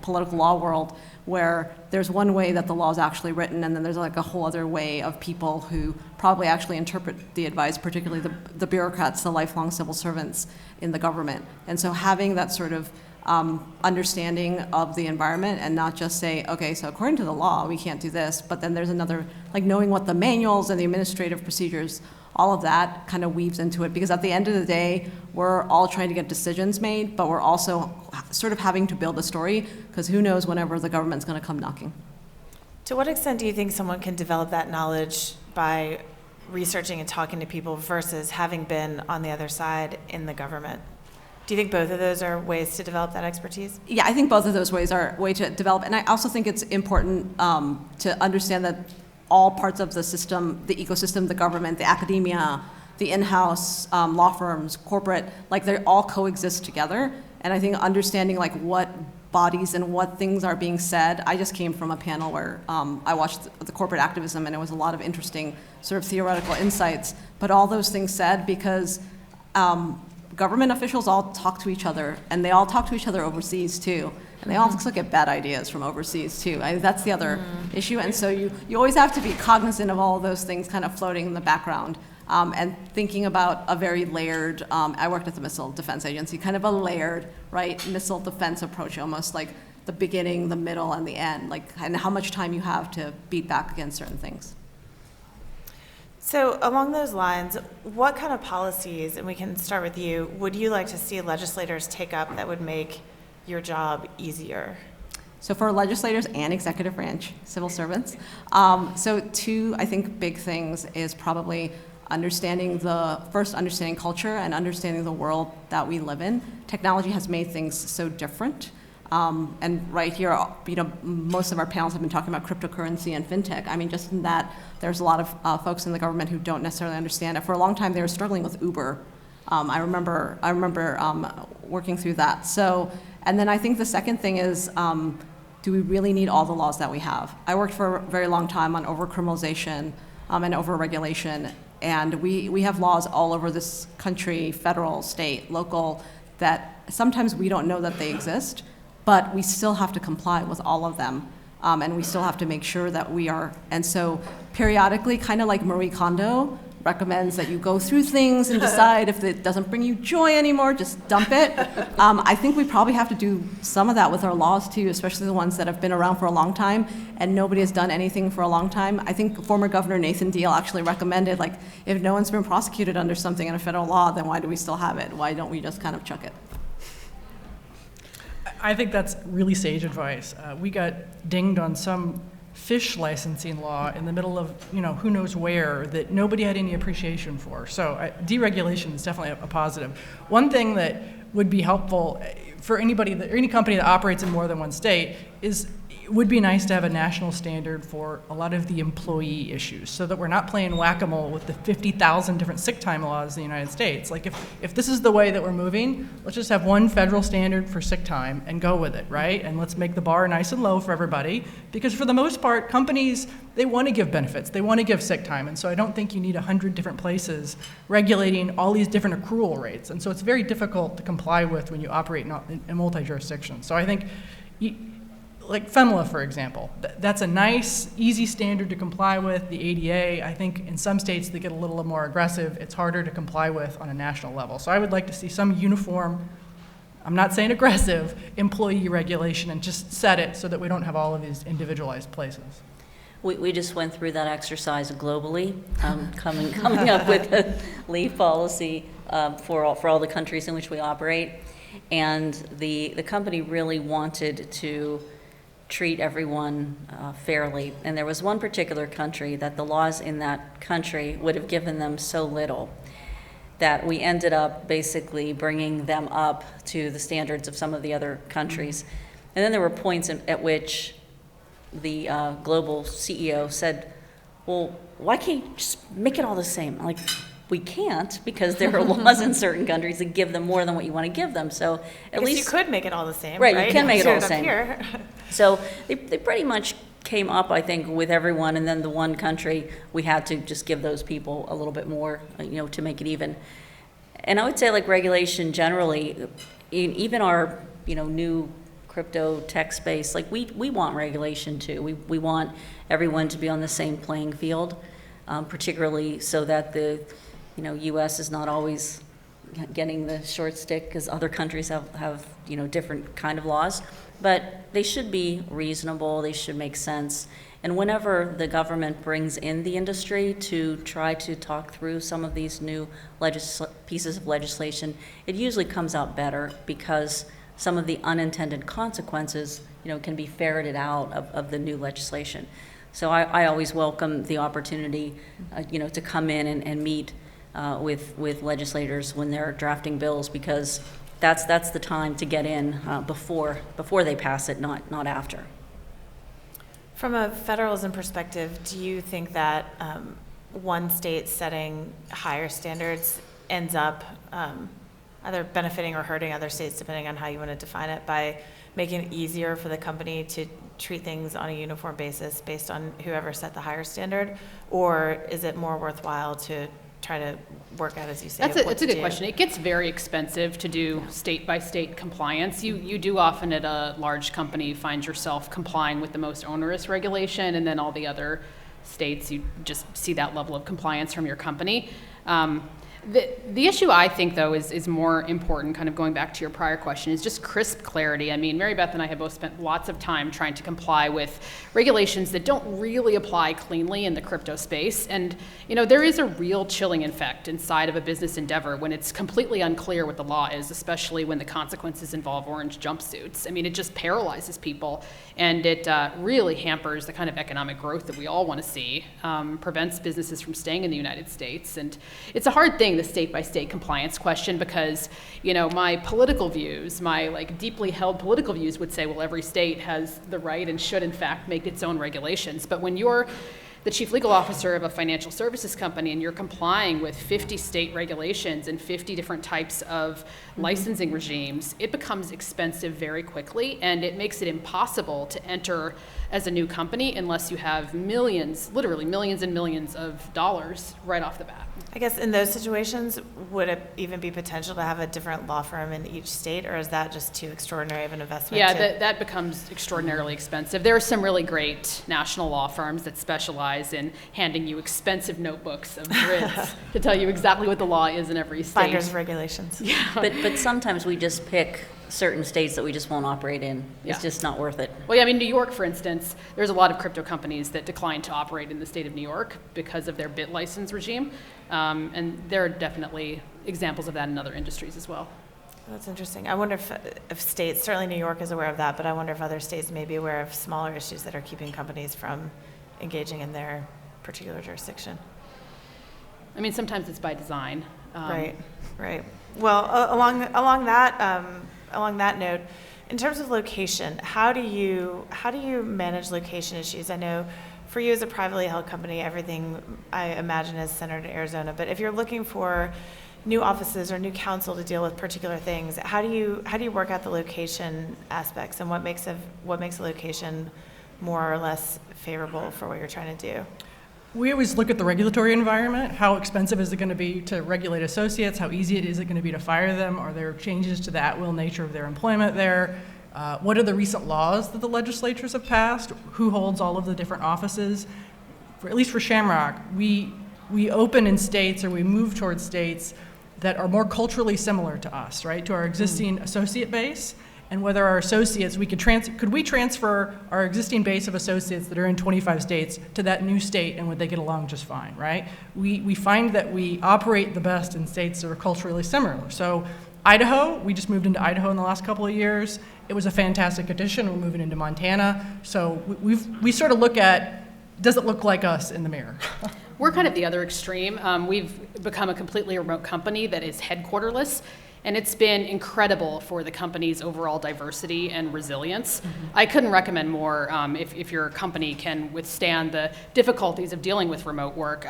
political law world where there's one way that the law is actually written, and then there's like a whole other way of people who probably actually interpret the advice, particularly the bureaucrats, the lifelong civil servants in the government. And so having that sort of understanding of the environment and not just say, okay, so according to the law, we can't do this, but then there's another, like knowing what the manuals and the administrative procedures, all of that kind of weaves into it, because at the end of the day, we're all trying to get decisions made, but we're also sort of having to build a story, because who knows whenever the government's going to come knocking. To what extent do you think someone can develop that knowledge by researching and talking to people versus having been on the other side in the government? Do you think both of those are ways to develop that expertise? Yeah, I think both of those ways are a way to develop. And I also think it's important to understand that all parts of the system, the ecosystem, the government, the academia, the in-house law firms, corporate, like they all coexist together. And I think understanding like what bodies and what things are being said. I just came from a panel where I watched the corporate activism, and it was a lot of interesting sort of theoretical insights. But all those things said because government officials all talk to each other, and they all talk to each other overseas too. And they also get bad ideas from overseas too. That's the other issue. And so you always have to be cognizant of all of those things kind of floating in the background and thinking about a very layered, I worked at the Missile Defense Agency, kind of a layered, right, missile defense approach, almost like the beginning, the middle, and the end, like, and how much time you have to beat back against certain things. So along those lines, what kind of policies, and we can start with you, would you like to see legislators take up that would make your job easier? So for legislators and executive branch civil servants, so two, I think, big things is probably understanding culture and understanding the world that we live in. Technology has made things so different. And right here, most of our panels have been talking about cryptocurrency and fintech. I mean, just in that, there's a lot of folks in the government who don't necessarily understand it. For a long time, they were struggling with Uber. I remember working through that. So, and then I think the second thing is, do we really need all the laws that we have? I worked for a very long time on overcriminalization, and overregulation. And we have laws all over this country, federal, state, local, that sometimes we don't know that they exist, but we still have to comply with all of them. And we still have to make sure that we are. And so periodically, kind of like Marie Kondo recommends that you go through things and decide if it doesn't bring you joy anymore, just dump it. I think we probably have to do some of that with our laws too, especially the ones that have been around for a long time and nobody has done anything for a long time. I think former Governor Nathan Deal actually recommended, like, if no one's been prosecuted under something in a federal law, then why do we still have it? Why don't we just kind of chuck it? I think that's really sage advice. We got dinged on some fish licensing law in the middle of, who knows where, that nobody had any appreciation for. So deregulation is definitely a positive. One thing that would be helpful for anybody, any company that operates in more than one state, it would be nice to have a national standard for a lot of the employee issues so that we're not playing whack-a-mole with the 50,000 different sick time laws in the United States. Like if this is the way that we're moving, let's just have one federal standard for sick time and go with it, right? And let's make the bar nice and low for everybody, because for the most part, companies, they want to give benefits, they want to give sick time, and so I don't think you need 100 different places regulating all these different accrual rates, and so it's very difficult to comply with when you operate in multi-jurisdiction. So I think, like FEMLA, for example, that's a nice, easy standard to comply with. The ADA, I think in some states they get a little more aggressive. It's harder to comply with on a national level. So I would like to see some uniform, I'm not saying aggressive, employee regulation and just set it so that we don't have all of these individualized places. We just went through that exercise globally, coming up with a leave policy for all the countries in which we operate. And the company really wanted to treat everyone fairly. And there was one particular country that the laws in that country would have given them so little that we ended up basically bringing them up to the standards of some of the other countries. And then there were points at which the global CEO said, well, why can't you just make it all the same? Like, we can't, because there are laws in certain countries that give them more than what you want to give them. So at least you could make it all the same, right? You can make it all the Up same. here. So they pretty much came up, I think, with everyone, and then the one country we had to just give those people a little bit more, to make it even. And I would say, like, regulation generally, even our new crypto tech space, like we want regulation too. We want everyone to be on the same playing field, particularly so that the U.S. is not always getting the short stick because other countries have different kind of laws. But they should be reasonable, they should make sense. And whenever the government brings in the industry to try to talk through some of these new pieces of legislation, it usually comes out better because some of the unintended consequences can be ferreted out of the new legislation. So I always welcome the opportunity to come in and meet with legislators when they're drafting bills, because that's the time to get in before they pass it, not after. From a federalism perspective, do you think that one state setting higher standards ends up either benefiting or hurting other states, depending on how you want to define it, by making it easier for the company to treat things on a uniform basis based on whoever set the higher standard? Or is it more worthwhile to try to work out, as you say, That's a good question. It gets very expensive to do state-by-state compliance. You do often at a large company find yourself complying with the most onerous regulation, and then all the other states, you just see that level of compliance from your company. The issue, I think, though, is more important, kind of going back to your prior question, is just crisp clarity. I mean, Mary Beth and I have both spent lots of time trying to comply with regulations that don't really apply cleanly in the crypto space. And, there is a real chilling effect inside of a business endeavor when it's completely unclear what the law is, especially when the consequences involve orange jumpsuits. I mean, it just paralyzes people, and it really hampers the kind of economic growth that we all want to see, prevents businesses from staying in the United States. And it's a hard thing, the state-by-state compliance question, because my political views, my deeply held political views would say, well, every state has the right and should in fact make its own regulations. But when you're the chief legal officer of a financial services company and you're complying with 50 state regulations and 50 different types of licensing regimes, it becomes expensive very quickly, and it makes it impossible to enter as a new company unless you have millions, literally millions and millions of dollars right off the bat. I guess in those situations, would it even be potential to have a different law firm in each state, or is that just too extraordinary of an investment? Yeah, that becomes extraordinarily expensive. There are some really great national law firms that specialize in handing you expensive notebooks of grids to tell you exactly what the law is in every state. Binders of regulations. Yeah. But sometimes we just pick certain states that we just won't operate in. It's Yeah. just not worth it. Well, yeah, I mean, New York, for instance, there's a lot of crypto companies that decline to operate in the state of New York because of their BIT license regime. And there are definitely examples of that in other industries as well. That's interesting. I wonder if states, certainly New York is aware of that, but I wonder if other states may be aware of smaller issues that are keeping companies from engaging in their particular jurisdiction. I mean, sometimes it's by design. Right. Well, along that note, in terms of location, how do you manage location issues? I know for you as a privately held company, everything I imagine is centered in Arizona. But if you're looking for new offices or new counsel to deal with particular things, how do you work out the location aspects, and what makes a location more or less favorable for what you're trying to do? We always look at the regulatory environment. How expensive is it going to be to regulate associates? How easy is it going to be to fire them? Are there changes to the at-will nature of their employment there? What are the recent laws that the legislatures have passed? Who holds all of the different offices? At least for Shamrock, we open in states, or we move towards states that are more culturally similar to us, right? To our existing associate base, and whether our associates, could we transfer our existing base of associates that are in 25 states to that new state, and would they get along just fine, right? We find that we operate the best in states that are culturally similar. So Idaho, we just moved into Idaho in the last couple of years. It was a fantastic addition. We're moving into Montana. So we sort of look at, does it look like us in the mirror? We're kind of the other extreme. We've become a completely remote company that is headquarterless, and it's been incredible for the company's overall diversity and resilience. I couldn't recommend more if your company can withstand the difficulties of dealing with remote work,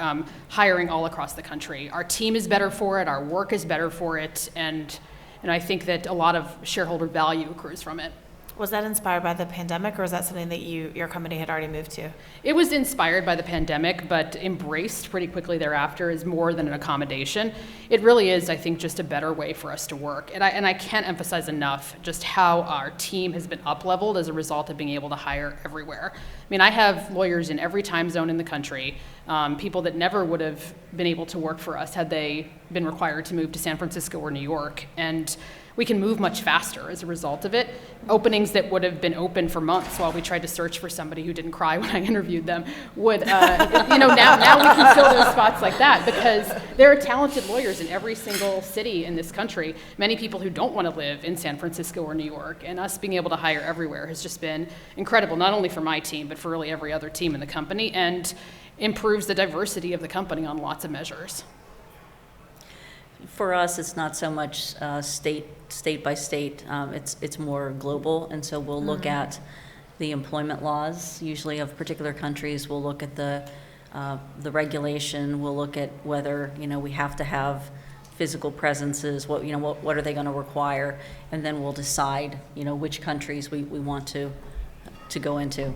hiring all across the country. Our team is better for it, our work is better for it, and I think that a lot of shareholder value accrues from it. Was that inspired by the pandemic, or was that something that your company had already moved to? It was inspired by the pandemic, but embraced pretty quickly thereafter as more than an accommodation. It really is, I think, just a better way for us to work. And I can't emphasize enough just how our team has been up-leveled as a result of being able to hire everywhere. I mean, I have lawyers in every time zone in the country, people that never would have been able to work for us had they been required to move to San Francisco or New York. And we can move much faster as a result of it. Openings that would have been open for months while we tried to search for somebody who didn't cry when I interviewed them would, now we can fill those spots like that because there are talented lawyers in every single city in this country, many people who don't want to live in San Francisco or New York, and us being able to hire everywhere has just been incredible, not only for my team, but for really every other team in the company, and improves the diversity of the company on lots of measures. For us, it's not so much state by state. It's more global, and so we'll look at the employment laws, usually of particular countries. We'll look at the regulation. We'll look at whether we have to have physical presences. What are they going to require, and then we'll decide which countries we want to go into.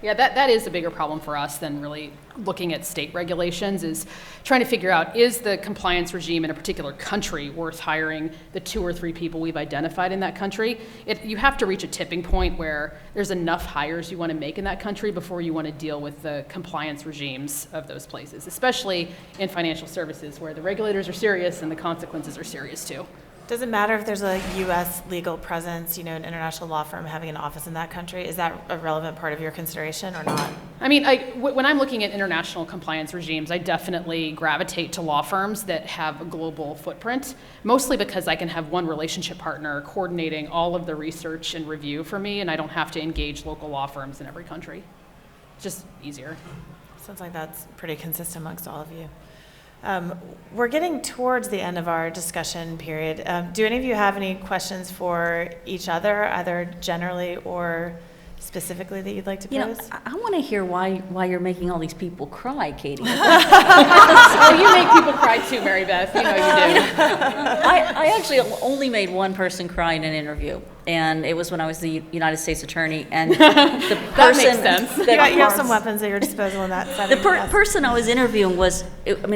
Yeah, that is a bigger problem for us than really looking at state regulations, is trying to figure out, is the compliance regime in a particular country worth hiring the 2 or 3 people we've identified in that country? You have to reach a tipping point where there's enough hires you want to make in that country before you want to deal with the compliance regimes of those places, especially in financial services where the regulators are serious and the consequences are serious too. Does it matter if there's a U.S. legal presence, an international law firm having an office in that country? Is that a relevant part of your consideration or not? I mean, when I'm looking at international compliance regimes, I definitely gravitate to law firms that have a global footprint, mostly because I can have one relationship partner coordinating all of the research and review for me, and I don't have to engage local law firms in every country. It's just easier. Sounds like that's pretty consistent amongst all of you. We're getting towards the end of our discussion period. Do any of you have any questions for each other, either generally or specifically that you'd like to You know, pose? I want to hear why you're making all these people cry, Katie. Well, you make people cry too, Mary Beth. You know you do. I actually only made one person cry in an interview, and it was when I was the United States Attorney, and the person That makes sense. You have some weapons at your disposal in that setting. The yes. person I was interviewing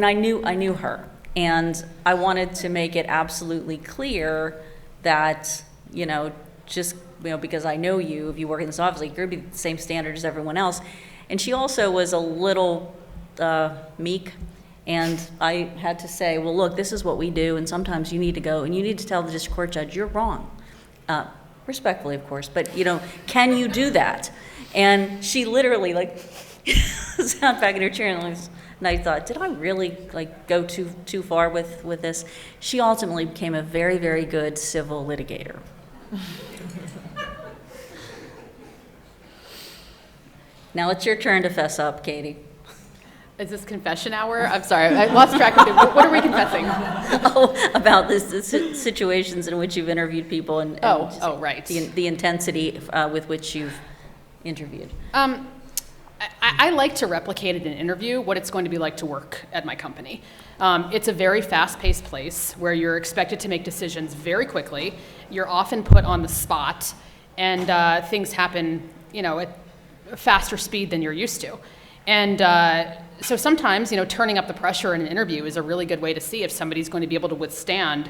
I knew her, and I wanted to make it absolutely clear that, because I know you, if you work in this office, like, you're going to be the same standard as everyone else. And she also was a little meek, and I had to say, well, look, this is what we do, and sometimes you need to go, and you need to tell the district court judge, you're wrong. Respectfully, of course, but, can you do that? And she literally, sat back in her chair, and I thought, did I really, go too far with this? She ultimately became a very, very good civil litigator. Now it's your turn to fess up, Katie. Is this confession hour? I'm sorry, I lost track of it. What are we confessing? About the situations in which you've interviewed people and right. the intensity with which you've interviewed. I like to replicate in an interview what it's going to be like to work at my company. It's a very fast-paced place where you're expected to make decisions very quickly. You're often put on the spot, and things happen, at a faster speed than you're used to. And so sometimes, turning up the pressure in an interview is a really good way to see if somebody's going to be able to withstand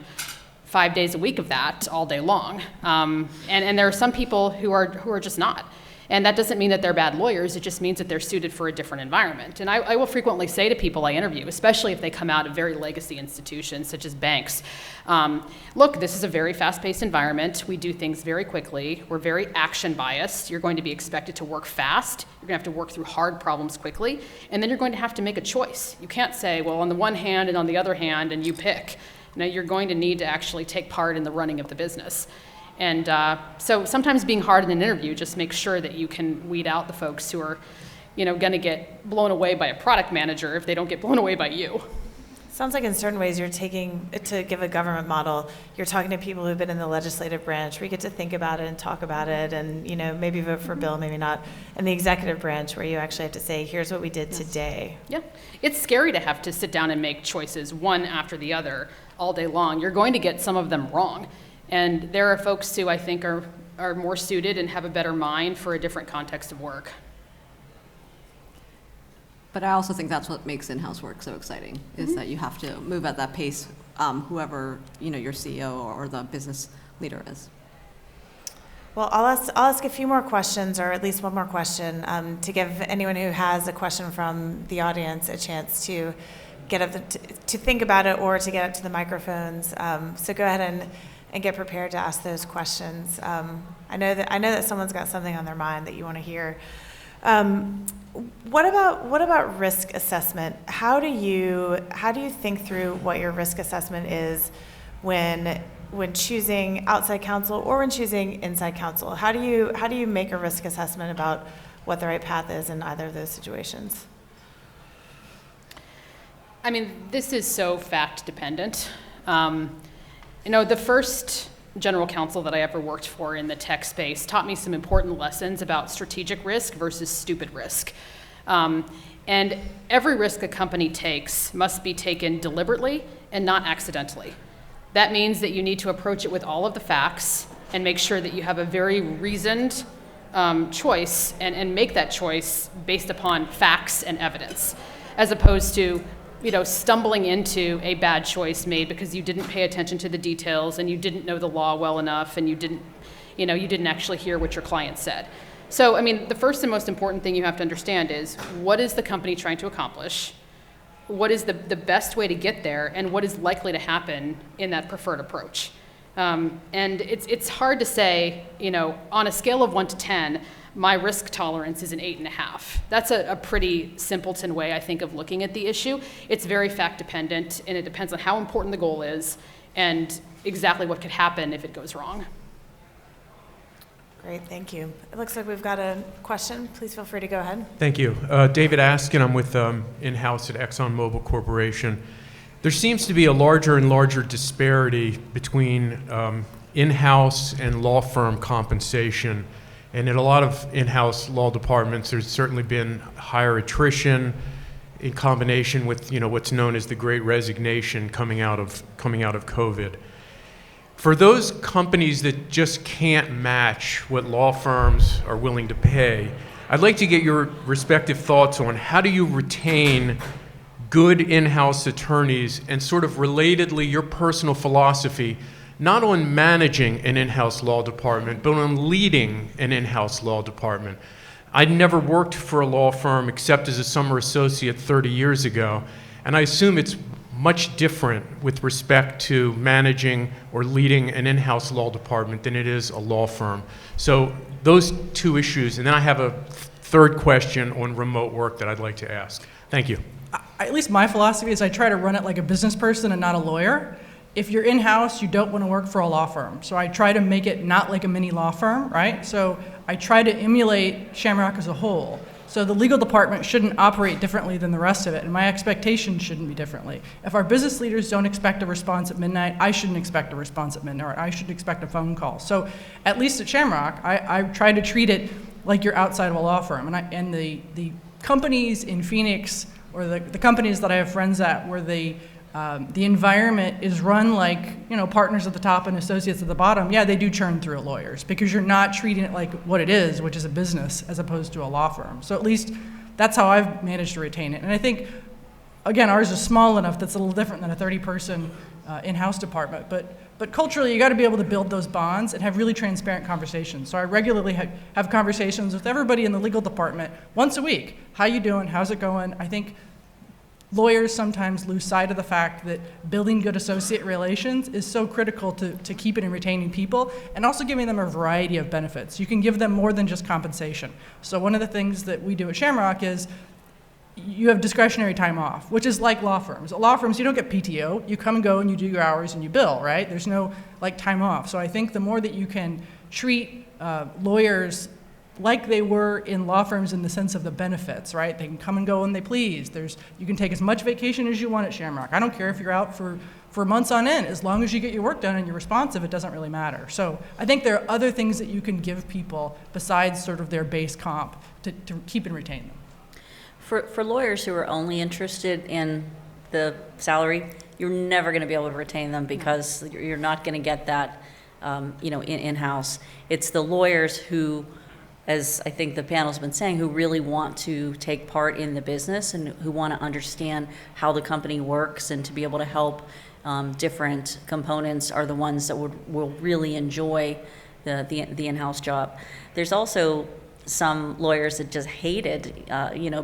5 days a week of that all day long. And there are some people who are just not. And that doesn't mean that they're bad lawyers, it just means that they're suited for a different environment. And I will frequently say to people I interview, especially if they come out of very legacy institutions such as banks, look, this is a very fast-paced environment. We do things very quickly. We're very action-biased. You're going to be expected to work fast. You're going to have to work through hard problems quickly. And then you're going to have to make a choice. You can't say, well, on the one hand and on the other hand, and you pick. You're going to need to actually take part in the running of the business. And so sometimes being hard in an interview just makes sure that you can weed out the folks who are, going to get blown away by a product manager if they don't get blown away by you. Sounds like in certain ways you're taking, to give a government model, you're talking to people who've been in the legislative branch where you get to think about it and talk about it and, maybe vote for a bill, maybe not. And the executive branch where you actually have to say, here's what we did today. Yeah. It's scary to have to sit down and make choices one after the other all day long. You're going to get some of them wrong. And there are folks who I think are more suited and have a better mind for a different context of work. But I also think that's what makes in-house work so exciting, is that you have to move at that pace, whoever, your CEO or the business leader is. Well, I'll ask a few more questions, or at least one more question, to give anyone who has a question from the audience a chance to get up to think about it or to get up to the microphones. So go ahead and get prepared to ask those questions. I know that someone's got something on their mind that you want to hear. What about risk assessment? How do you think through what your risk assessment is when choosing outside counsel or when choosing inside counsel? How do you make a risk assessment about what the right path is in either of those situations? I mean, this is so fact dependent. The first general counsel that I ever worked for in the tech space taught me some important lessons about strategic risk versus stupid risk. And every risk a company takes must be taken deliberately and not accidentally. That means that you need to approach it with all of the facts and make sure that you have a very reasoned choice and make that choice based upon facts and evidence, as opposed to stumbling into a bad choice made because you didn't pay attention to the details and you didn't know the law well enough and you didn't actually hear what your client said. So, the first and most important thing you have to understand is, what is the company trying to accomplish? What is the best way to get there, and what is likely to happen in that preferred approach? And it's hard to say, on a scale of 1 to 10, my risk tolerance is an 8.5. That's a pretty simpleton way, I think, of looking at the issue. It's very fact dependent, and it depends on how important the goal is and exactly what could happen if it goes wrong. Great, thank you. It looks like we've got a question. Please feel free to go ahead. Thank you. David Askin, I'm with InHouse at ExxonMobil Corporation. There seems to be a larger and larger disparity between in-house and law firm compensation. And in a lot of in-house law departments, there's certainly been higher attrition in combination with, what's known as the Great Resignation coming out of COVID. For those companies that just can't match what law firms are willing to pay, I'd like to get your respective thoughts on how do you retain good in-house attorneys, and sort of relatedly your personal philosophy, not on managing an in-house law department, but on leading an in-house law department. I'd never worked for a law firm except as a summer associate 30 years ago, and I assume it's much different with respect to managing or leading an in-house law department than it is a law firm. So those two issues, and then I have a third question on remote work that I'd like to ask. Thank you. At least my philosophy is I try to run it like a business person and not a lawyer. If you're in-house, you don't want to work for a law firm. So I try to make it not like a mini law firm, right? So I try to emulate Shamrock as a whole. So the legal department shouldn't operate differently than the rest of it, and my expectations shouldn't be differently. If our business leaders don't expect a response at midnight, I shouldn't expect a response at midnight, or I should expect a phone call. So at least at Shamrock, I try to treat it like you're outside of a law firm. And the companies in Phoenix, or the companies that I have friends at, where the environment is run like, partners at the top and associates at the bottom, yeah, they do churn through lawyers, because you're not treating it like what it is, which is a business, as opposed to a law firm. So at least that's how I've managed to retain it. And I think, again, ours is small enough that's a little different than a 30-person in-house department. But culturally, you got to be able to build those bonds and have really transparent conversations. So I regularly have conversations with everybody in the legal department once a week. How you doing? How's it going? I think lawyers sometimes lose sight of the fact that building good associate relations is so critical to keeping and retaining people, and also giving them a variety of benefits. You can give them more than just compensation. So one of the things that we do at Shamrock is you have discretionary time off, which is like law firms. At law firms, you don't get PTO. You come and go and you do your hours and you bill, right? There's no time off. So I think the more that you can treat lawyers like they were in law firms in the sense of the benefits, right? They can come and go when they please. You can take as much vacation as you want at Shamrock. I don't care if you're out for months on end. As long as you get your work done and you're responsive, it doesn't really matter. So I think there are other things that you can give people besides sort of their base comp to keep and retain them. For lawyers who are only interested in the salary, you're never going to be able to retain them, because you're not going to get that, in-house. It's the lawyers who, as I think the panel's been saying, who really want to take part in the business and who want to understand how the company works and to be able to help different components, are the ones that will really enjoy the in-house job. There's also some lawyers that just hated,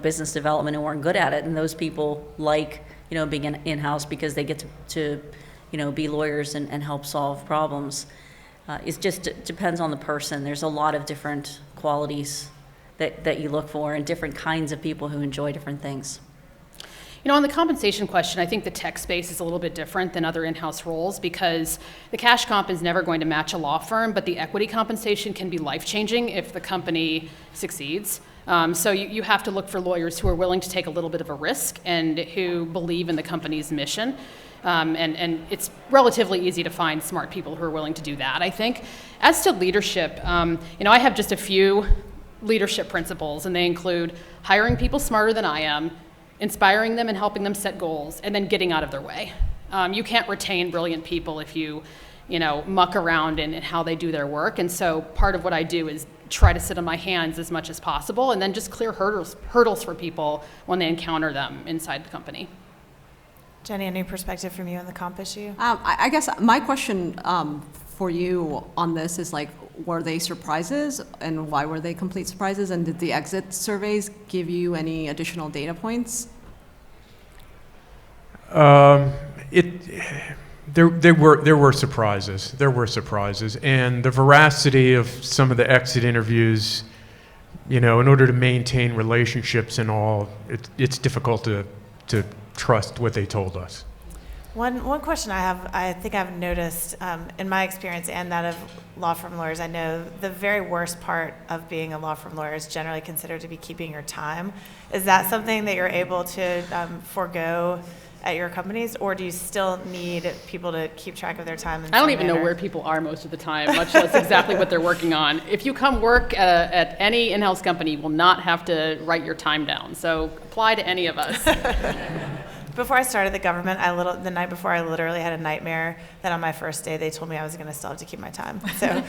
business development and weren't good at it, and those people like, being in-house because they get to be lawyers and help solve problems. It just depends on the person. There's a lot of different qualities that you look for, and different kinds of people who enjoy different things. On the compensation question, I think the tech space is a little bit different than other in-house roles, because the cash comp is never going to match a law firm, but the equity compensation can be life-changing if the company succeeds. So you have to look for lawyers who are willing to take a little bit of a risk and who believe in the company's mission. And it's relatively easy to find smart people who are willing to do that, I think. As to leadership, I have just a few leadership principles, and they include hiring people smarter than I am, inspiring them and helping them set goals, and then getting out of their way. You can't retain brilliant people if you muck around in how they do their work. And so part of what I do is try to sit on my hands as much as possible, and then just clear hurdles for people when they encounter them inside the company. Jenny, any perspective from you on the comp issue? I guess my question for you on this is, were they surprises, and why were they complete surprises? And did the exit surveys give you any additional data points? There were surprises. There were surprises, and the veracity of some of the exit interviews, in order to maintain relationships and all, it's difficult to trust what they told us. One question I think I've noticed in my experience and that of law firm lawyers, I know the very worst part of being a law firm lawyer is generally considered to be keeping your time. Is that something that you're able to forego at your companies, or do you still need people to keep track of their time? I don't even know where people are most of the time, much less exactly what they're working on. If you come work at any in-house company, you will not have to write your time down. So apply to any of us. Before I started the government, the night before, I literally had a nightmare that on my first day they told me I was going to still have to keep my time. So I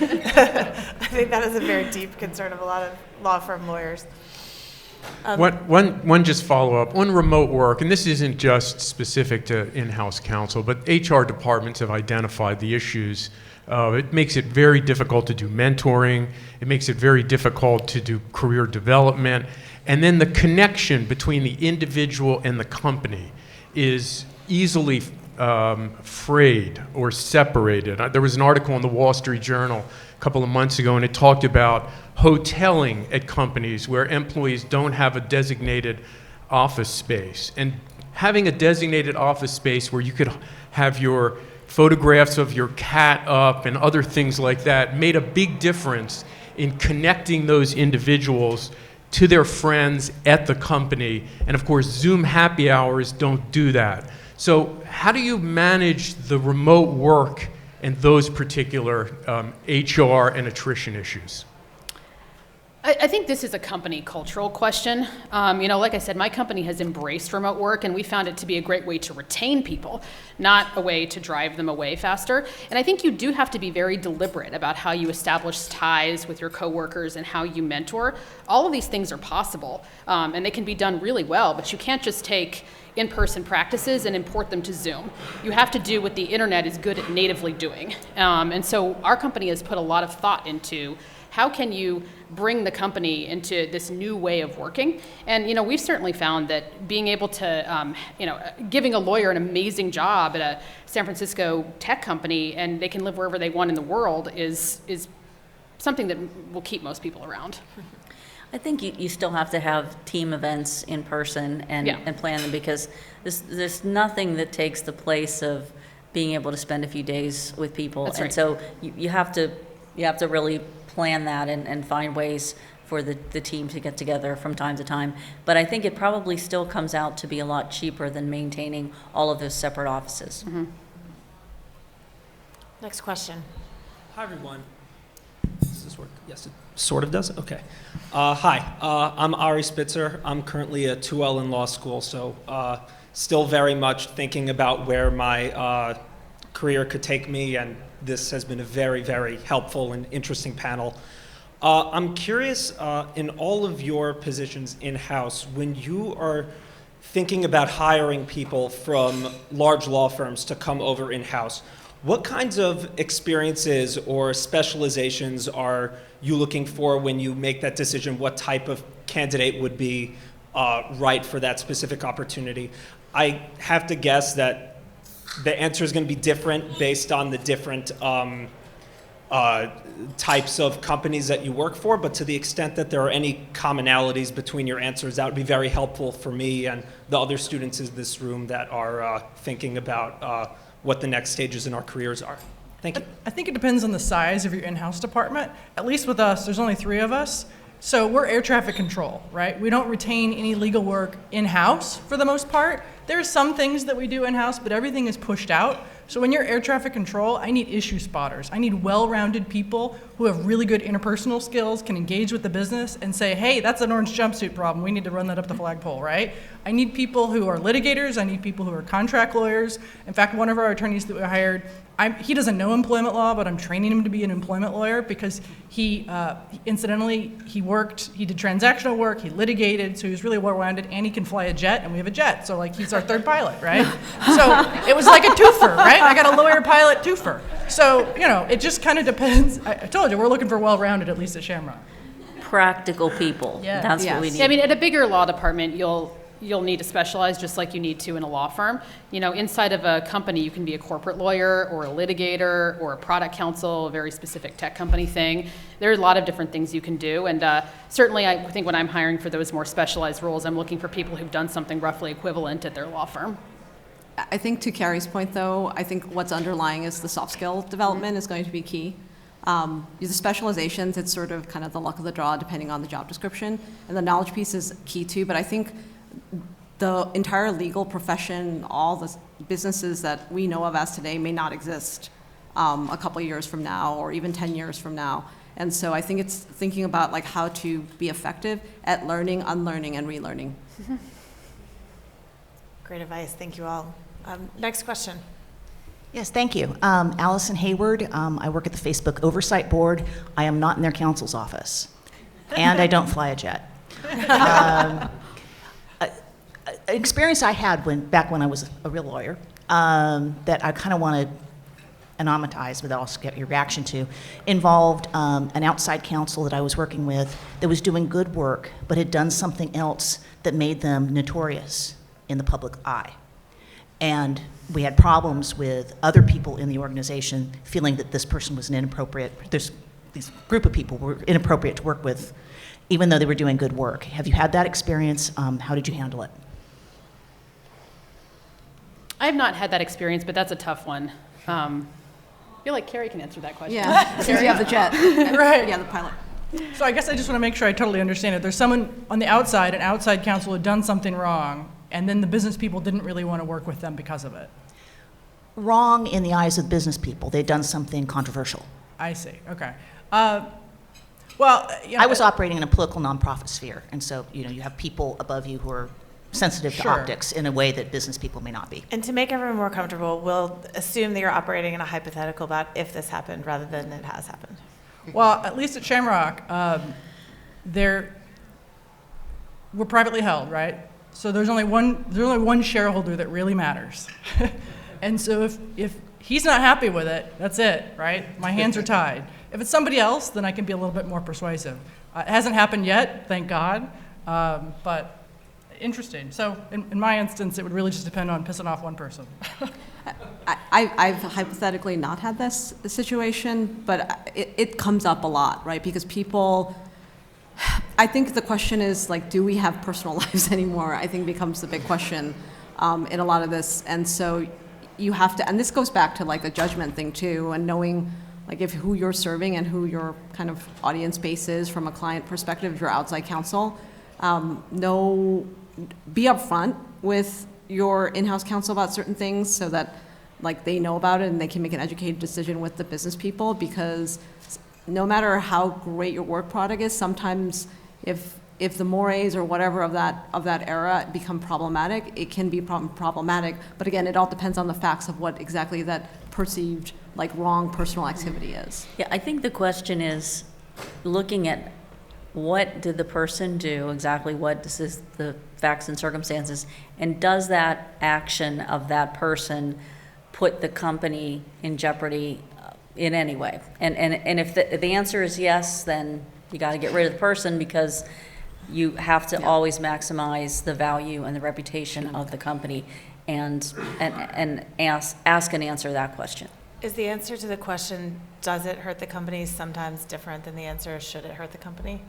think that is a very deep concern of a lot of law firm lawyers. One just follow-up. On remote work, and this isn't just specific to in-house counsel, but HR departments have identified the issues. It makes it very difficult to do mentoring. It makes it very difficult to do career development. And then the connection between the individual and the company is easily frayed or separated. There was an article in the Wall Street Journal a couple of months ago, and it talked about hoteling at companies where employees don't have a designated office space. And having a designated office space where you could have your photographs of your cat up and other things like that made a big difference in connecting those individuals to their friends at the company. And of course, Zoom happy hours don't do that. So how do you manage the remote work and those particular HR and attrition issues? I think this is a company cultural question. Like I said, my company has embraced remote work, and we found it to be a great way to retain people, not a way to drive them away faster. And I think you do have to be very deliberate about how you establish ties with your coworkers and how you mentor. All of these things are possible, and they can be done really well, but you can't just take in-person practices and import them to Zoom. You have to do what the internet is good at natively doing. And so our company has put a lot of thought into how can you bring the company into this new way of working? And we've certainly found that being able to, giving a lawyer an amazing job at a San Francisco tech company and they can live wherever they want in the world is something that will keep most people around. I think you still have to have team events in person and plan them, because there's nothing that takes the place of being able to spend a few days with people. That's and right. So you have to really plan that and find ways for the team to get together from time to time. But I think it probably still comes out to be a lot cheaper than maintaining all of those separate offices. Mm-hmm. Next question. Hi, everyone. Does this work? Yes, it sort of does. Okay. Hi, I'm Ari Spitzer. I'm currently a 2L in law school, so still very much thinking about where my career could take me, and this has been a very, very helpful and interesting panel. I'm curious, in all of your positions in-house, when you are thinking about hiring people from large law firms to come over in-house, what kinds of experiences or specializations are you looking for when you make that decision? What type of candidate would be right for that specific opportunity? I have to guess that the answer is going to be different based on the different types of companies that you work for, but to the extent that there are any commonalities between your answers, that would be very helpful for me and the other students in this room that are thinking about what the next stages in our careers are. Thank you. I think it depends on the size of your in-house department. At least with us, there's only 3 of us. So we're air traffic control, right? We don't retain any legal work in-house for the most part. There are some things that we do in-house, but everything is pushed out. So when you're air traffic control, I need issue spotters. I need well-rounded people who have really good interpersonal skills, can engage with the business and say, hey, that's an orange jumpsuit problem. We need to run that up the flagpole, right? I need people who are litigators. I need people who are contract lawyers. In fact, one of our attorneys that we hired, he doesn't know employment law, but I'm training him to be an employment lawyer because he, incidentally, he did transactional work, he litigated, so he was really well-rounded, and he can fly a jet, and we have a jet, so like he's our 3rd pilot, right? So it was like a twofer, right? I got a lawyer pilot twofer. So, it just kind of depends. I told you, we're looking for well-rounded, at least at Shamrock. Practical people. Yeah. That's what we need. Yeah, I mean, at a bigger law department, you'll need to specialize just like you need to in a law firm. Inside of a company, you can be a corporate lawyer or a litigator or a product counsel, a very specific tech company thing. There are a lot of different things you can do. And certainly, I think when I'm hiring for those more specialized roles, I'm looking for people who've done something roughly equivalent at their law firm. I think to Carrie's point, though, I think what's underlying is the soft skill development is going to be key. The specializations, it's sort of kind of the luck of the draw depending on the job description. And the knowledge piece is key, too. But I think the entire legal profession, all the businesses that we know of as today may not exist a couple of years from now, or even 10 years from now. And so I think it's thinking about like how to be effective at learning, unlearning, and relearning. Great advice. Thank you all. Next question. Yes, thank you. Allison Hayward. I work at the Facebook Oversight Board. I am not in their counsel's office, and I don't fly a jet. An experience I had back when I was a real lawyer that I kind of want to anonymize, but I'll also get your reaction to, involved an outside counsel that I was working with that was doing good work, but had done something else that made them notorious in the public eye. And we had problems with other people in the organization feeling that this person was this group of people were inappropriate to work with, even though they were doing good work. Have you had that experience? How did you handle it? I have not had that experience, but that's a tough one. I feel like Carrie can answer that question. Yeah, since you have the jet. Right. Yeah, the pilot. So I guess I just want to make sure I totally understand it. There's someone on the outside, an outside counsel had done something wrong, and then the business people didn't really want to work with them because of it. Wrong in the eyes of business people. They'd done something controversial. I see. Okay. I was operating in a political nonprofit sphere, and so you have people above you who are sensitive to Sure. optics in a way that business people may not be. And to make everyone more comfortable, we'll assume that you're operating in a hypothetical about if this happened rather than it has happened. Well, at least at Shamrock, we're privately held, right? So there's only one shareholder that really matters. And so if he's not happy with it, that's it, right? My hands are tied. If it's somebody else, then I can be a little bit more persuasive. It hasn't happened yet, thank God, but interesting. So in my instance, it would really just depend on pissing off one person. I've hypothetically not had this situation, but it comes up a lot, right? Because people, I think the question is like, do we have personal lives anymore? I think becomes the big question in a lot of this. And so you have to, and this goes back to like a judgment thing too, and knowing like who you're serving and who your kind of audience base is from a client perspective, if you're outside counsel. Be upfront with your in-house counsel about certain things so that like they know about it and they can make an educated decision with the business people, because no matter how great your work product is, sometimes if the mores or whatever of that era become problematic, it can be problematic. But again, it all depends on the facts of what exactly that perceived like wrong personal activity is. Yeah, I think the question is looking at what did the person do, exactly what this is the facts and circumstances, and does that action of that person put the company in jeopardy in any way? And if the answer is yes, then you got to get rid of the person, because you have to always maximize the value and the reputation of the company, and ask and answer that question. Is the answer to the question, does it hurt the company, sometimes different than the answer, should it hurt the company?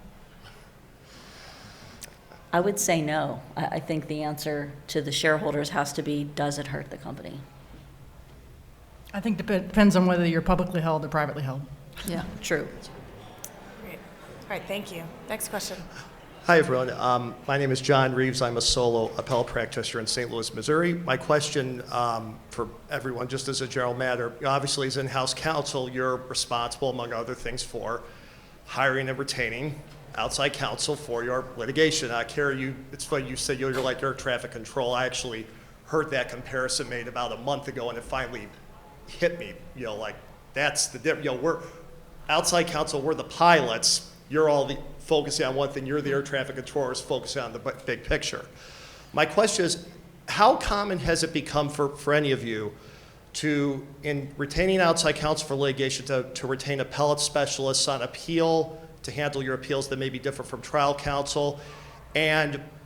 I would say no. I think the answer to the shareholders has to be, does it hurt the company? I think it depends on whether you're publicly held or privately held. Yeah, true. Great. All right, thank you. Next question. Hi, everyone. My name is John Reeves. I'm a solo appellate practitioner in St. Louis, Missouri. My question for everyone, just as a general matter, obviously as in-house counsel, you're responsible, among other things, for hiring and retaining outside counsel for your litigation. Carrie, it's funny you said you're like air traffic control. I actually heard that comparison made about a month ago, and it finally hit me. That's the difference. We're outside counsel. We're the pilots. You're all focusing on one thing. You're the air traffic controllers focusing on the big picture. My question is, how common has it become for any of you in retaining outside counsel for litigation to retain appellate specialists on appeal to handle your appeals that may be different from trial counsel,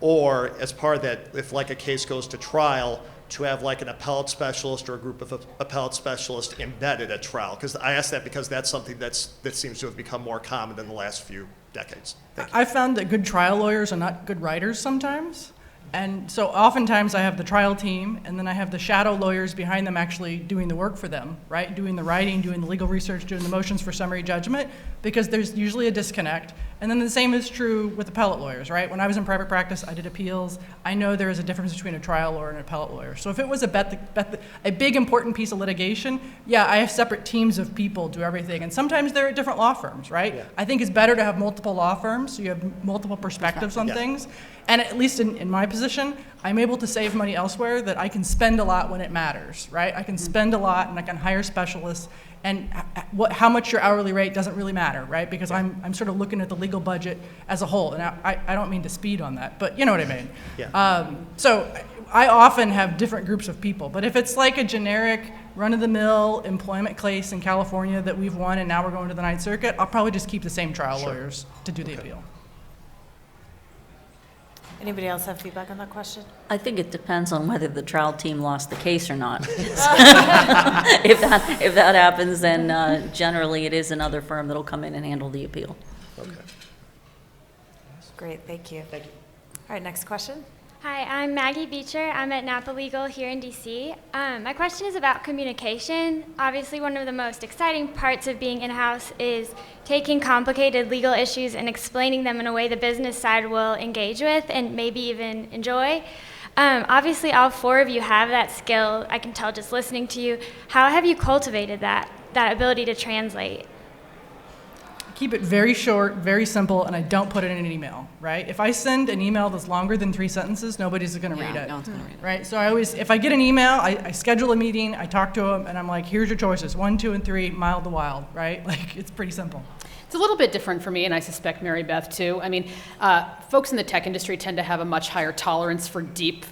or as part of that, if like a case goes to trial, to have like an appellate specialist or a group of appellate specialists embedded at trial? Because I ask that because that's something that seems to have become more common in the last few decades. Thank you. I found that good trial lawyers are not good writers sometimes. And so oftentimes I have the trial team, and then I have the shadow lawyers behind them actually doing the work for them, right? Doing the writing, doing the legal research, doing the motions for summary judgment, because there's usually a disconnect. And then the same is true with appellate lawyers, right? When I was in private practice, I did appeals. I know there is a difference between a trial lawyer and an appellate lawyer. So if it was a big important piece of litigation, yeah, I have separate teams of people do everything. And sometimes they're at different law firms, right? Yeah. I think it's better to have multiple law firms so you have multiple perspectives on Yeah. things. And at least in my position, I'm able to save money elsewhere that I can spend a lot when it matters, right? I can spend a lot and I can hire specialists, and how much your hourly rate doesn't really matter, right? Because I'm sort of looking at the legal budget as a whole, and I don't mean to speed on that, but you know what I mean. Yeah. So I often have different groups of people, but if it's like a generic run-of-the-mill employment case in California that we've won and now we're going to the Ninth Circuit, I'll probably just keep the same trial lawyers to do the appeal. Anybody else have feedback on that question? I think it depends on whether the trial team lost the case or not. If that happens, then generally it is another firm that'll come in and handle the appeal. Okay. Great, thank you. Thank you. All right, next question. Hi, I'm Maggie Beecher. I'm at Napa Legal here in DC. My question is about communication. Obviously, one of the most exciting parts of being in-house is taking complicated legal issues and explaining them in a way the business side will engage with and maybe even enjoy. Obviously, all four of you have that skill. I can tell just listening to you. How have you cultivated that ability to translate? Keep it very short, very simple, and I don't put it in an email, right? If I send an email that's longer than 3 sentences, nobody's going to read it. No one's gonna read it. Right? So I always, if I get an email, I schedule a meeting, I talk to them, and I'm like, here's your choices, 1, 2, and 3, mild to wild, right? Like, it's pretty simple. It's a little bit different for me, and I suspect Mary Beth too. I mean, folks in the tech industry tend to have a much higher tolerance for deep,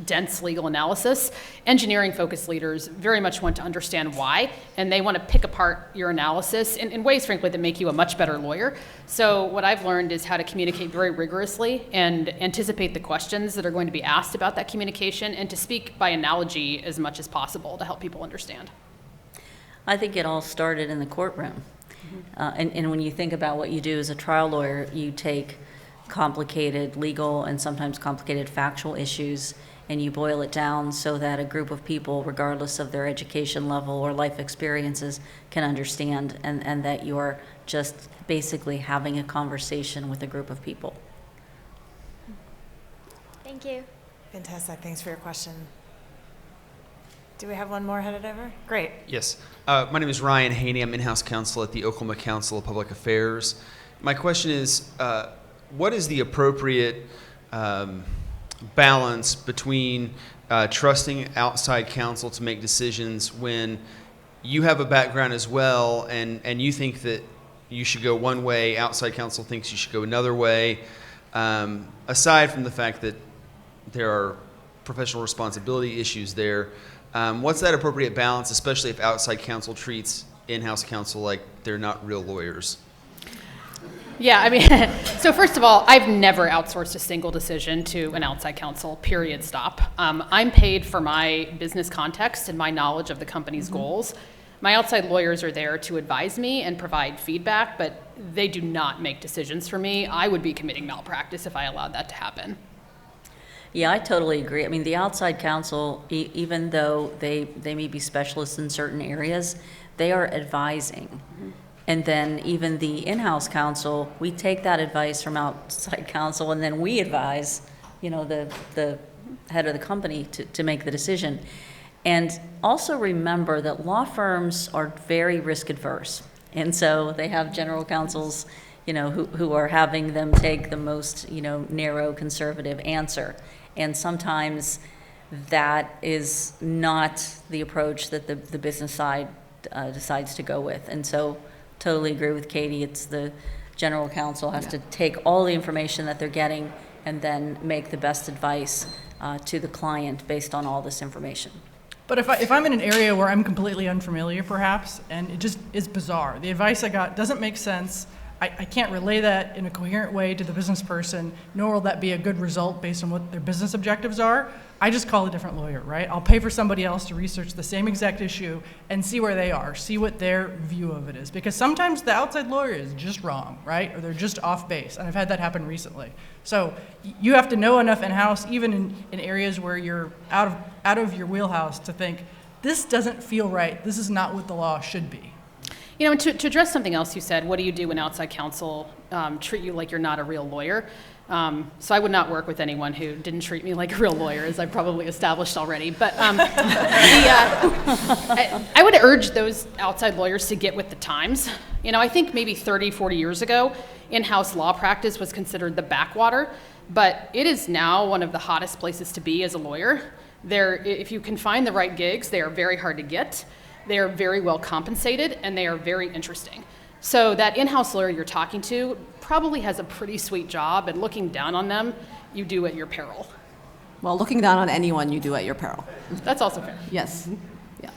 dense legal analysis. Engineering-focused leaders very much want to understand why, and they want to pick apart your analysis in ways, frankly, that make you a much better lawyer. So what I've learned is how to communicate very rigorously and anticipate the questions that are going to be asked about that communication, and to speak by analogy as much as possible to help people understand. I think it all started in the courtroom. And when you think about what you do as a trial lawyer, you take complicated legal and sometimes complicated factual issues and you boil it down so that a group of people, regardless of their education level or life experiences, can understand, and that you're just basically having a conversation with a group of people. Thank you. Fantastic, thanks for your question. Do we have one more headed over? Great. Yes. My name is Ryan Haney. I'm in-house counsel at the Oklahoma Council of Public Affairs. My question is, what is the appropriate balance between trusting outside counsel to make decisions when you have a background as well and you think that you should go one way, outside counsel thinks you should go another way, aside from the fact that there are professional responsibility issues there? What's that appropriate balance, especially if outside counsel treats in-house counsel like they're not real lawyers? Yeah, I mean, so first of all, I've never outsourced a single decision to an outside counsel, period, stop. I'm paid for my business context and my knowledge of the company's goals. My outside lawyers are there to advise me and provide feedback, but they do not make decisions for me. I would be committing malpractice if I allowed that to happen. Yeah, I totally agree. I mean, the outside counsel, even though they may be specialists in certain areas, they are advising. Mm-hmm. And then even the in-house counsel, we take that advice from outside counsel and then we advise, you know, the head of the company to make the decision. And also remember that law firms are very risk adverse. And so they have general counsels, you know, who are having them take the most, you know, narrow conservative answer. And sometimes that is not the approach that the business side decides to go with. And so totally agree with Katie. It's the general counsel has to take all the information that they're getting and then make the best advice to the client based on all this information. But if I'm in an area where I'm completely unfamiliar, perhaps, and it just is bizarre, the advice I got doesn't make sense, I can't relay that in a coherent way to the business person, nor will that be a good result based on what their business objectives are, I just call a different lawyer, right? I'll pay for somebody else to research the same exact issue and see where they are, see what their view of it is. Because sometimes the outside lawyer is just wrong, right? Or they're just off base, and I've had that happen recently. So you have to know enough in-house, even in areas where you're out of your wheelhouse, to think, this doesn't feel right, this is not what the law should be. You know, and to address something else you said, what do you do when outside counsel treat you like you're not a real lawyer? So I would not work with anyone who didn't treat me like a real lawyer, as I've probably established already. But I would urge those outside lawyers to get with the times. You know, I think maybe 30, 40 years ago, in-house law practice was considered the backwater, but it is now one of the hottest places to be as a lawyer. If you can find the right gigs, they are very hard to get. They are very well compensated, and they are very interesting. So that in-house lawyer you're talking to probably has a pretty sweet job, and looking down on them, you do at your peril. Well, looking down on anyone, you do at your peril. That's also fair. Yes. Yeah.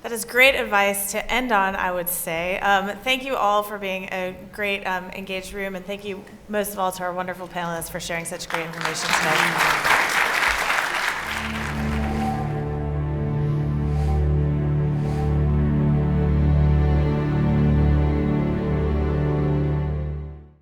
That is great advice to end on, I would say. Thank you all for being a great engaged room, and thank you most of all to our wonderful panelists for sharing such great information today.